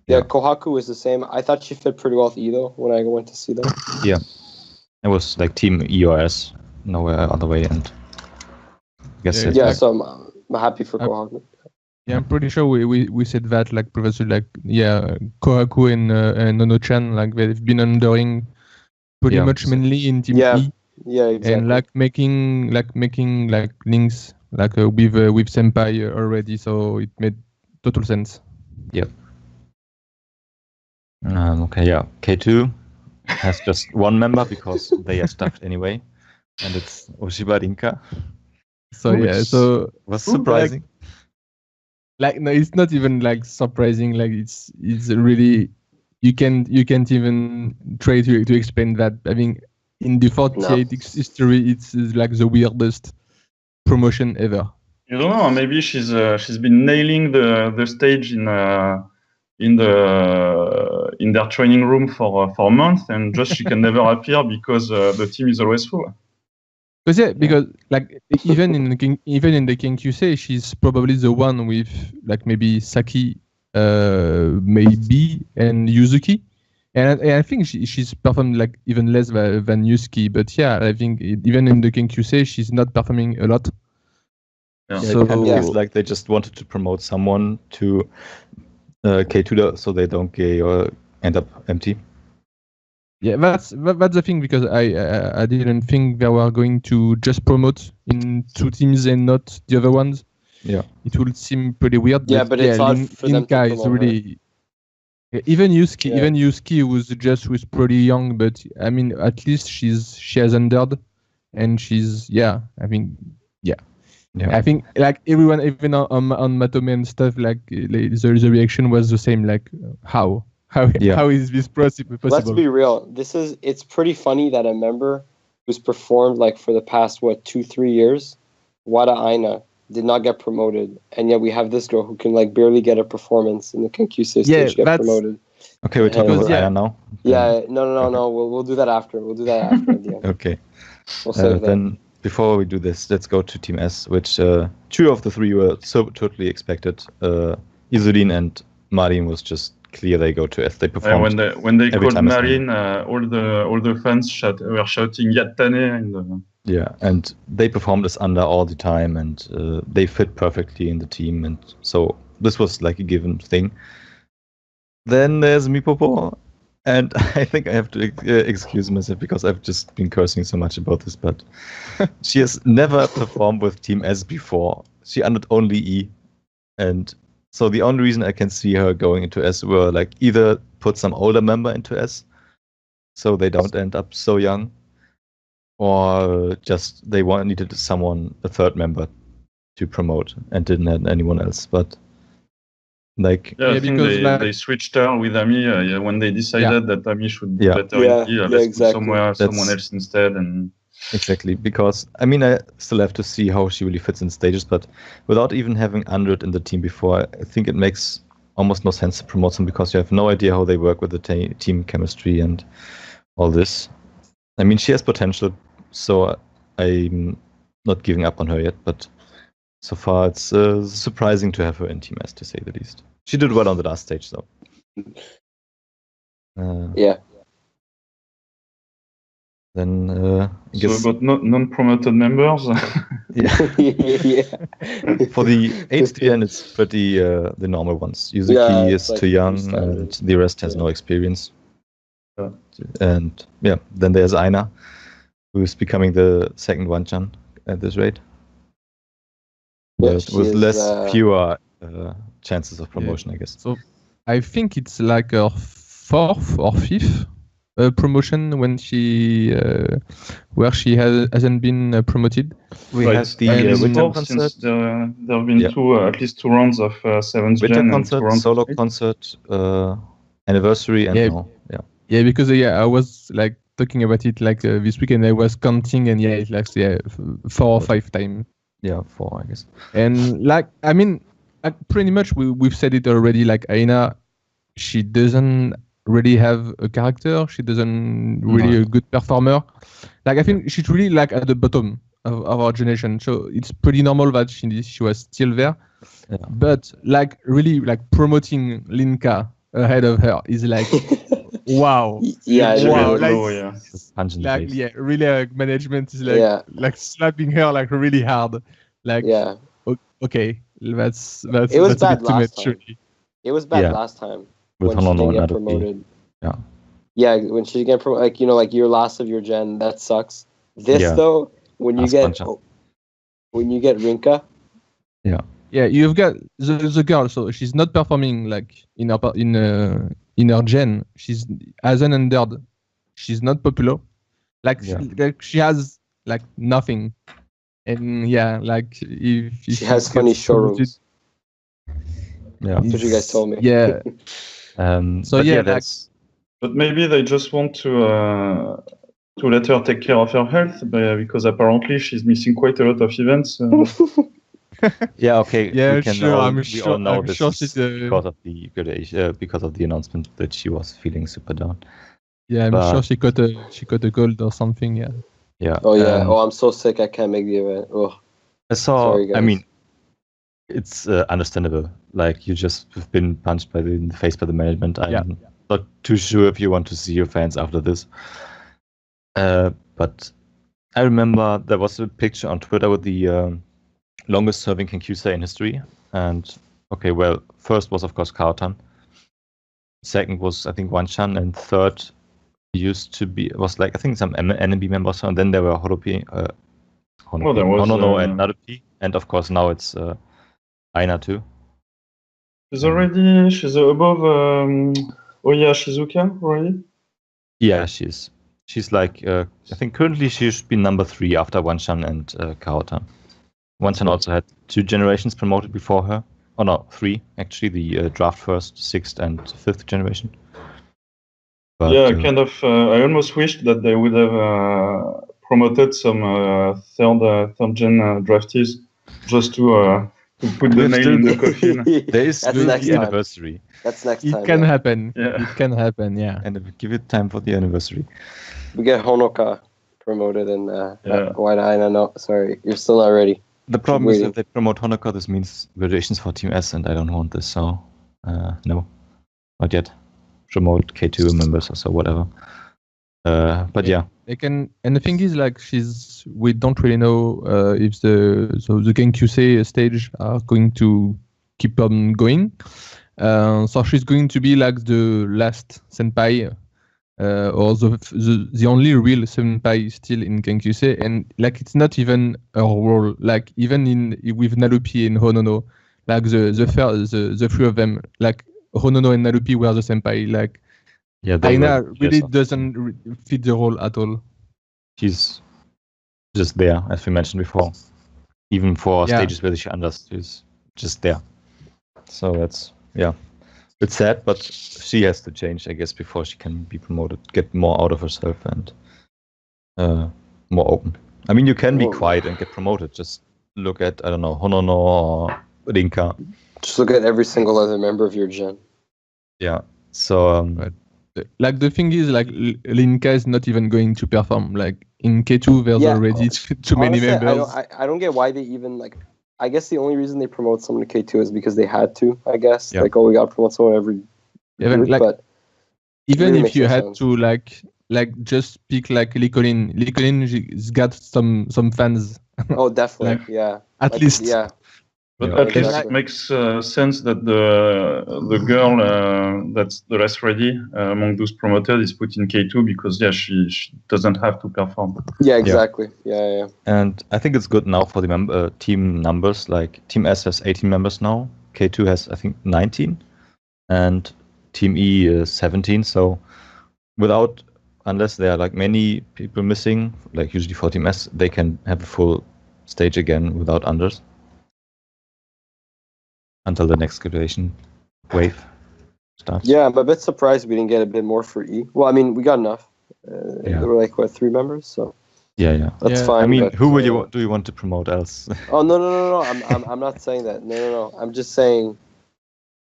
Yeah, Yeah. Kohaku is the same. I thought she fit pretty well with E though when I went to see them. Yeah, it was like team EOS, nowhere other way, and I guess Yeah, that's Yeah, like, so I'm happy for Uh, Kohaku. Yeah, I'm pretty sure we said that like previously, like yeah, Kohaku and Nono-chan, like they've been undering pretty Yeah, much so- mainly in Team Yeah, E, yeah, exactly. and like making like links like with Senpai already, so it made total sense. okay, yeah. K2 has just one member because they are stuffed anyway, and it's Oshiba Rinka. So yeah, Which so was like, surprising. like no, it's not even like surprising. Like it's really you can't even try to explain that. I mean, in the 48 history, it's like the weirdest promotion ever. you don't know. Maybe she's been nailing the stage in their training room for a month, and just she can never appear because the team is always full. Because like even in the King QC, she's probably the one with like maybe Saki, maybe, and Yuzuki, and I think she's performed like even less than Yuzuki. But yeah, I think even in the King QC, she's not performing a lot. Yeah. Yeah, So it kind of Yeah. feels like they just wanted to promote someone to K2 so they don't get or end up empty. yeah, that's the thing, because I didn't think they were going to just promote in two teams and not the other ones. Yeah. It would seem pretty weird. Yeah, but it's odd for them to Linka is promote her. really. Yeah, even Yusuke, Yeah. was pretty young, but I mean, at least she has endured, and she's I think Yeah. I think like everyone, even on Matome and stuff, like the reaction was the same. Like how Yeah. is this possible? Let's be real. It's pretty funny that a member who's performed like for the past 2-3 years, Wada Aina, did not get promoted, and yet we have this girl who can like barely get a performance in the Kenkyusei Yeah, stage get that's- promoted. Okay, we're talking Because, about yeah. Aya now. Yeah, no, Okay. We'll do that after. We'll do that after at the end. Okay. We'll save that. Then before we do this, let's go to Team S, which two of the three were so totally expected. Izurin and Marin was just clear they go to S. They performed. When they every called time as Marin, all the fans were shouting Yattane. And, Yeah, and they performed as under all the time, and they fit perfectly in the team, and so this was like a given thing. Then there's Mipopo, and I think I have to excuse myself because I've just been cursing so much about this, but she has never performed with Team S before. She undered only E, and so the only reason I can see her going into S were like either put some older member into S, so they don't end up so young, or just they needed a third member to promote and didn't have anyone else. But like, I think because, they switched her with Ami when they decided that Ami should be better in E. Let's exactly. put someone else instead. And exactly, because I mean, I still have to see how she really fits in stages, but without even having undered in the team before, I think it makes almost no sense to promote them because you have no idea how they work with the team chemistry and all this. I mean, she has potential, so I'm not giving up on her yet, but so far it's surprising to have her in Team S, to say the least. She did well on the last stage, though. Yeah. Then I guess so about non-promoted members. Yeah. for the HDN, it's pretty the normal ones. Yuzuki Yeah, is it's like too young, standard. and the rest has Yeah. no experience. Yeah. And yeah, then there's Aina, who's becoming the second Wanchan at this rate. Yeah, But she with is, fewer chances of promotion, I guess. So I think it's like her fourth or fifth promotion when she where she hasn't been promoted. We Right. had the And winter fourth, concert, since there have been at least 2 rounds of 7th winter gen and 2 concert, rounds solo of 8th. concert, anniversary, and Yeah. now. Yeah. Yeah, because I was like talking about it like this weekend. I was counting, and it's like 4 or 5 times. Yeah, 4, I guess. And like I mean, pretty much we've said it already. Like Aina, she doesn't really have a character. She doesn't really a good performer. Like I think she's really like at the bottom of our generation. So it's pretty normal that she was still there. Yeah. But like really like promoting Linka ahead of her is like wow. Yeah, it Wow, really Low, is. yeah. Just punch in the Like face. yeah, really like management is like Yeah. like slapping her like really hard. Like Yeah. okay, that's It was that's a bad bit too last much. time. Really. It was bad Yeah. last time With when she Honono didn't and get Naruto. promoted. Yeah. Yeah, when she didn't get promoted, like like your last of your gen, that sucks. This Yeah. though, when you Last get punch up. Rinka, Yeah, you've got the girl. So she's not performing like in her gen. She's as an undead. She's not popular. Like she has like nothing. And yeah, like if she has funny gets promoted, showrooms. Yeah. That's what you guys told me. Yeah. So But yeah, yeah, like, that's But maybe they just want to let her take care of her health because apparently she's missing quite a lot of events. yeah. Okay, yeah, we can sure. all, I'm we sure. all know I'm this sure is she's because of the announcement that she was feeling super down. yeah, I'm but- sure she got a cold or something. Yeah. Yeah. Oh yeah. and Oh, I'm so sick. I can't make the event. Oh, I saw. sorry, guys. I mean, it's understandable. Like you just have been punched in the face by the management. I'm not too sure if you want to see your fans after this. But I remember there was a picture on Twitter with the longest serving Kenkyusei in history. And okay, well, first was of course Kaotan. Second was I think Wanchan, and third was like I think some NMB members. And then there were Horopi, Well, there was, Honono and Narupi, and of course now it's Aina too. she's above Oya Shizuka already. Yeah, she's like I think currently she should be number 3 after Wanchan and Kaotan. Wanchan also had 2 generations promoted before her. Oh no, 3 actually. The draft first, 6th, and 5th generation. But, Yeah, kind of. I almost wished that they would have promoted some third gen draftees just to put the nail in the coffin. there is That's still next the time. anniversary, That's next It time. can yeah. happen. Yeah. It can happen. Yeah. and give it time for the anniversary. We get Honoka promoted and Yeah. why I don't know. Sorry, you're still not ready. The problem is waiting. if they promote Honoka, this means graduations for Team S, and I don't want this. So no, not yet. Promote K2 members or so, whatever. But yeah. They can, and the thing is, like, we don't really know if the Genkyusei stage are going to keep on going. So she's going to be like the last senpai, or the only real senpai still in Genkyusei, and like it's not even a role. Like even with Narupi and Honono, like the three of them, like Honono and Narupi were the senpai. Like Yeah, they Aina were really just- doesn't fit the role at all. She's just there, as we mentioned before. Even for Yeah. stages where she she's just there. So that's it's sad, but she has to change, I guess, before she can be promoted, get more out of herself and more open. I mean, you can be Well- quiet and get promoted. Just look at, I don't know, Honono or Rinka. Just look at every single other member of your gen. Yeah. So Right. Like the thing is, like Linka is not even going to perform. Like in K2, there's Yeah. already too many Honestly, members. I don't get why they even like. I guess the only reason they promote someone to K2 is because they had to. I guess Yeah. like, oh, we got to promote someone every Even group, like but even really if makes you no had sense. to like just pick like Licolin has got some fans oh, definitely, Like, yeah. at Like, least. yeah. But Yeah. at least Exactly. it makes sense that the girl that's the less ready among those promoted is put in K2 because she doesn't have to perform. Yeah, exactly. Yeah. and I think it's good now for the team numbers. Like Team S has 18 members now. K2 has I think 19, and Team E is 17. So unless there are like many people missing, like usually for Team S, they can have a full stage again without unders until the next graduation wave starts. Yeah, I'm a bit surprised we didn't get a bit more for E. Well, I mean, we got enough. Yeah. There were like 3 members, so Yeah. That's Yeah, fine. I mean, but, who do you want to promote else? Oh no! I'm not saying that. No. I'm just saying,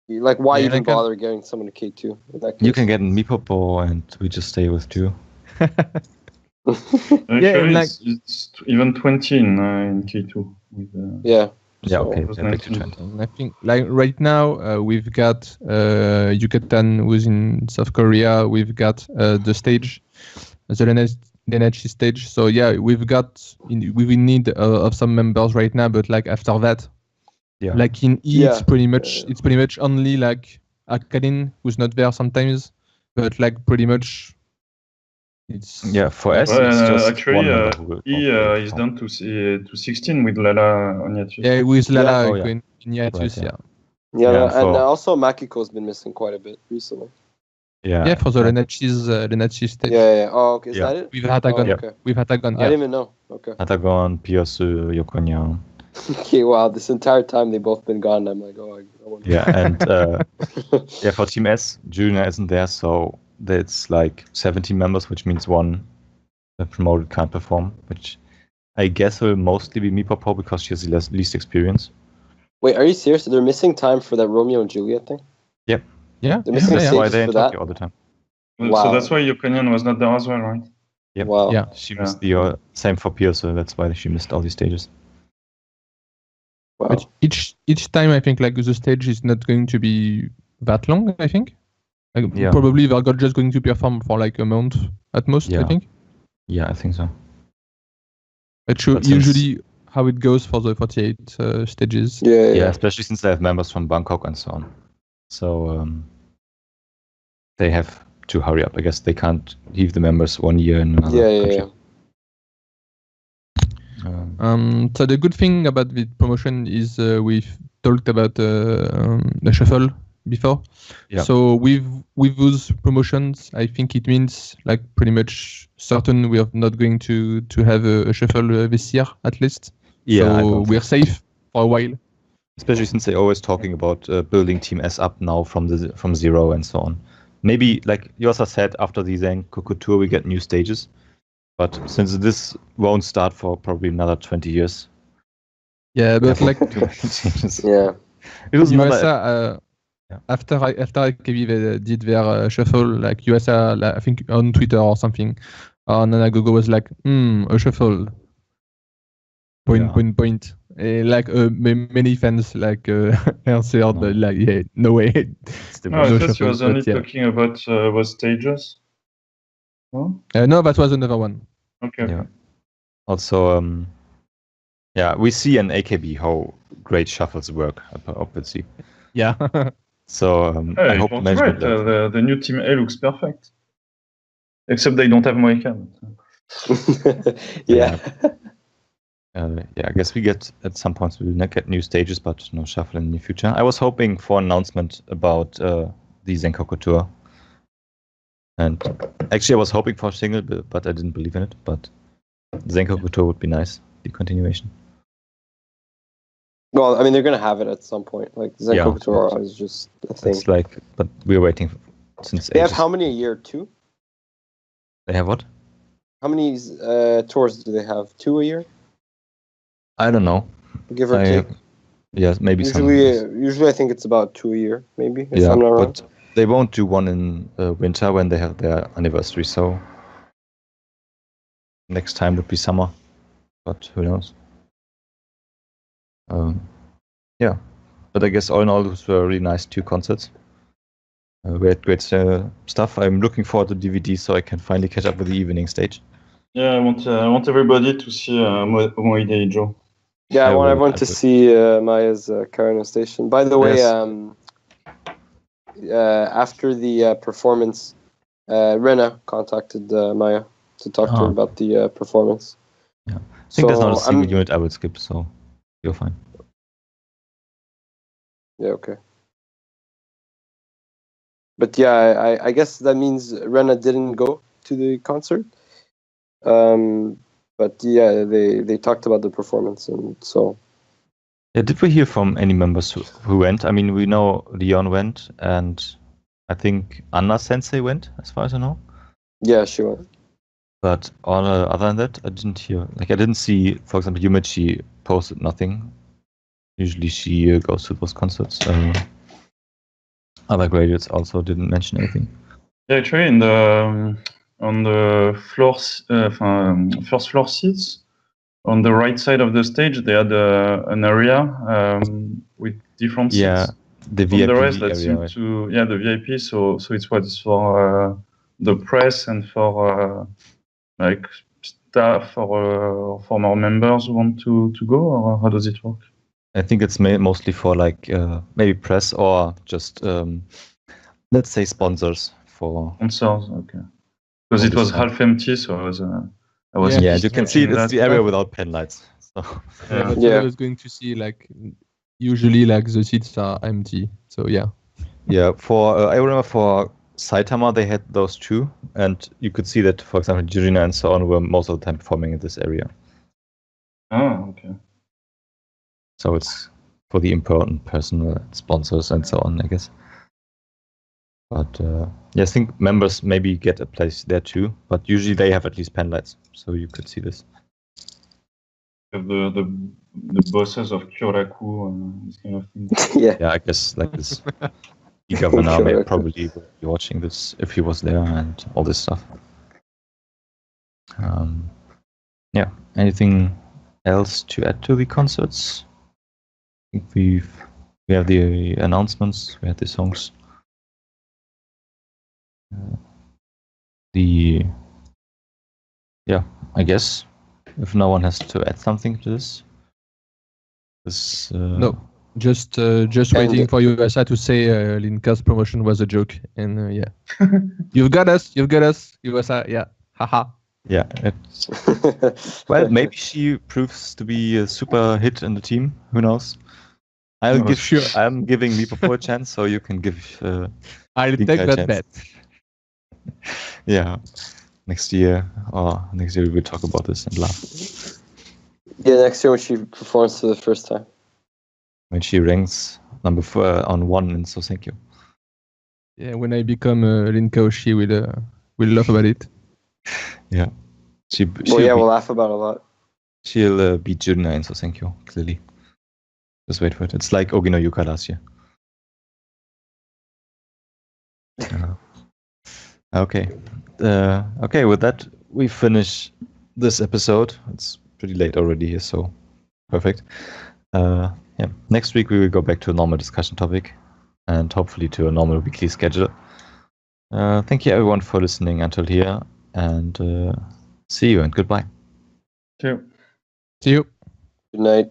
like, why Yeah, even like, bother getting someone to K2 in that case? You can get an Mipopo and we just stay with Drew. Actually, and like- it's even 20 in K2. With, Yeah. Yeah, So- okay. Those Yeah, back to 19. Trent. And I think like right now we've got Yucatan, who's in South Korea. We've got the stage, the NHC stage. So yeah, we will need of some members right now. But like after that, Yeah. like in E, Yeah. it's pretty much only like Akadin who's not there sometimes. But like pretty much, it's Yeah, for us, Well, it's just actually, one member who will is down to 16 with Lala on hiatus. yeah with Lala Oh, yeah. going in hiatus, Right, yeah. Yeah, Yeah, and for- also Makiko's been missing quite a bit recently. Yeah, for the and Renatchi stage. Yeah. Oh, okay. Is Yeah. that it? With Hatagon. Oh, okay. With Hatagon, I yeah. didn't even know. Okay. Hatagon, Piyosu, Yokonya. Okay. Wow. This entire time they've both been gone. I'm like, oh, I wonder. Yeah, and yeah, for Team S, Junior isn't there, so it's like 17 members, which means one promoted can't perform, which I guess will mostly be Mipopo because she has the least experience. Wait, are you serious? They're missing time for that Romeo and Juliet thing? Yep. Yeah, They're missing That's stages why they're in for that? Tokyo all the time. Wow. So that's why Yokonyan was not there as well, right? Yep. Wow. Yeah. She missed the same for Piyosu, that's why she missed all these stages. Wow. But each time I think like the stage is not going to be that long, I think. Like, Yeah. Probably they're just going to perform for like a month at most, I Yeah. think. Yeah, I think so. That's But since- usually how it goes for the 48 stages. Yeah, especially since they have members from Bangkok and so on. So they have to hurry up. I guess they can't leave the members 1 year in another country. Yeah. So the good thing about the promotion is we've talked about the shuffle before. Yeah. So with those promotions, I think it means like pretty much certain we are not going to have a shuffle this year at least. Yeah, I So don't we're think- safe for a while. especially since they're always talking about building Team S up now from zero and so on. Maybe, like Yosa said, after the Zenkoku tour, we get new stages. But since this won't start for probably another 20 years, Yeah, but like too many changes. Yeah. It was another. USA, Yeah. after AKB they did their shuffle, like USA, like, I think on Twitter or something, Nanagogo was like, a shuffle. Point. Like many fans like answered No. like, yeah, no way. It's the No, I worst. No thought he shuffle, was only but yeah. talking about was stages. No? No, that was another one. Okay. Yeah. Also, yeah, we see in AKB how great shuffles work, obviously. Yeah. So Hey, I hope you're management. right. The new Team A looks perfect. Except they don't have Mohican. Yeah. Yeah, I guess we get at some points we'll not get new stages, but no shuffle in the future. I was hoping for an announcement about the Zenkoku tour, and actually I was hoping for a single, but I didn't believe in it. But Zenkoku tour would be nice, the continuation. Well, I mean, they're gonna have it at some point. Like Zenkoku Yeah. Tour is just a thing. It's like, but we're waiting since They have ages. how many a year? 2? They have what? How many tours do they have? 2 a year, I don't know. give or take. Yes, maybe Usually, I think it's about 2 a year, maybe. If yeah, I'm not wrong. but they won't do one in winter when they have their anniversary. So next time would be summer, but who knows? Yeah, but I guess all in all, those were really nice 2 concerts. We had great stuff. I'm looking forward to DVD so I can finally catch up with the evening stage. Yeah, I want everybody to see Moide Joe. Yeah, I want will- everyone I to will. see Maya's Carino Station. By the way, Yes. after the performance, Rena contacted Maya to talk to her Ah. about the performance. I think there's not a So, single unit I would skip, so you're fine. Yeah, okay. But yeah, I guess that means Rena didn't go to the concert. But yeah, they talked about the performance, and so Yeah, did we hear from any members who went? I mean, we know Leon went, and I think Anna Sensei went, as far as I know. yeah, she went. But other than that, I didn't hear. Like, I didn't see, for example, Yumichi posted nothing. Usually she goes to those concerts. Other graduates also didn't mention anything. Yeah, actually, in the on the floors, first floor seats, on the right side of the stage, they had an area with different seats. The From VIP the rest, that area. seemed Right? to the VIP. So it's what is for the press and for like staff or former members who want to go, or how does it work? I think it's mostly for like maybe press or just let's say sponsors for Sponsors, okay. Because it was half empty, so I was yeah, you can see it's that. the area without pen lights. So Yeah, that's what I was going to see. Like, usually, like the seats are empty. So yeah. Yeah, for I remember for Saitama they had those two, and you could see that, for example, Jirina and so on were most of the time performing in this area. Oh, okay. So it's for the important personal sponsors and so on, I guess. But yeah, I think members maybe get a place there too, but usually they have at least pen lights, so you could see this. The bosses of Kyoraku, this kind of thing. Yeah, I guess like this. The governor may probably be watching this if he was there and all this stuff. Yeah, anything else to add to the concerts? I think we have the announcements, we had the songs. I guess if no one has to add something to this. No, just waiting for USA to say Linka's promotion was a joke, and yeah, you've got us, USA, yeah, haha. Yeah, well, maybe she proves to be a super hit in the team. Who knows? I'm giving Lipopo a chance, so you can give. I'll take that bet. Yeah, next year we will talk about this and laugh. Yeah, next year when she performs for the first time. When she ranks number 4 on 1 in So Thank You. Yeah, when I become Linka, she will laugh about it. Yeah. We'll laugh about it a lot. She'll beat Juna in So Thank You, clearly. Just wait for it. It's like Ogino Yuka last year. Okay. Okay, with that, we finish this episode. It's pretty late already here, so perfect. Yeah. Next week, we will go back to a normal discussion topic and hopefully to a normal weekly schedule. Thank you, everyone, for listening until here, and see you and goodbye. See you. See you. Good night.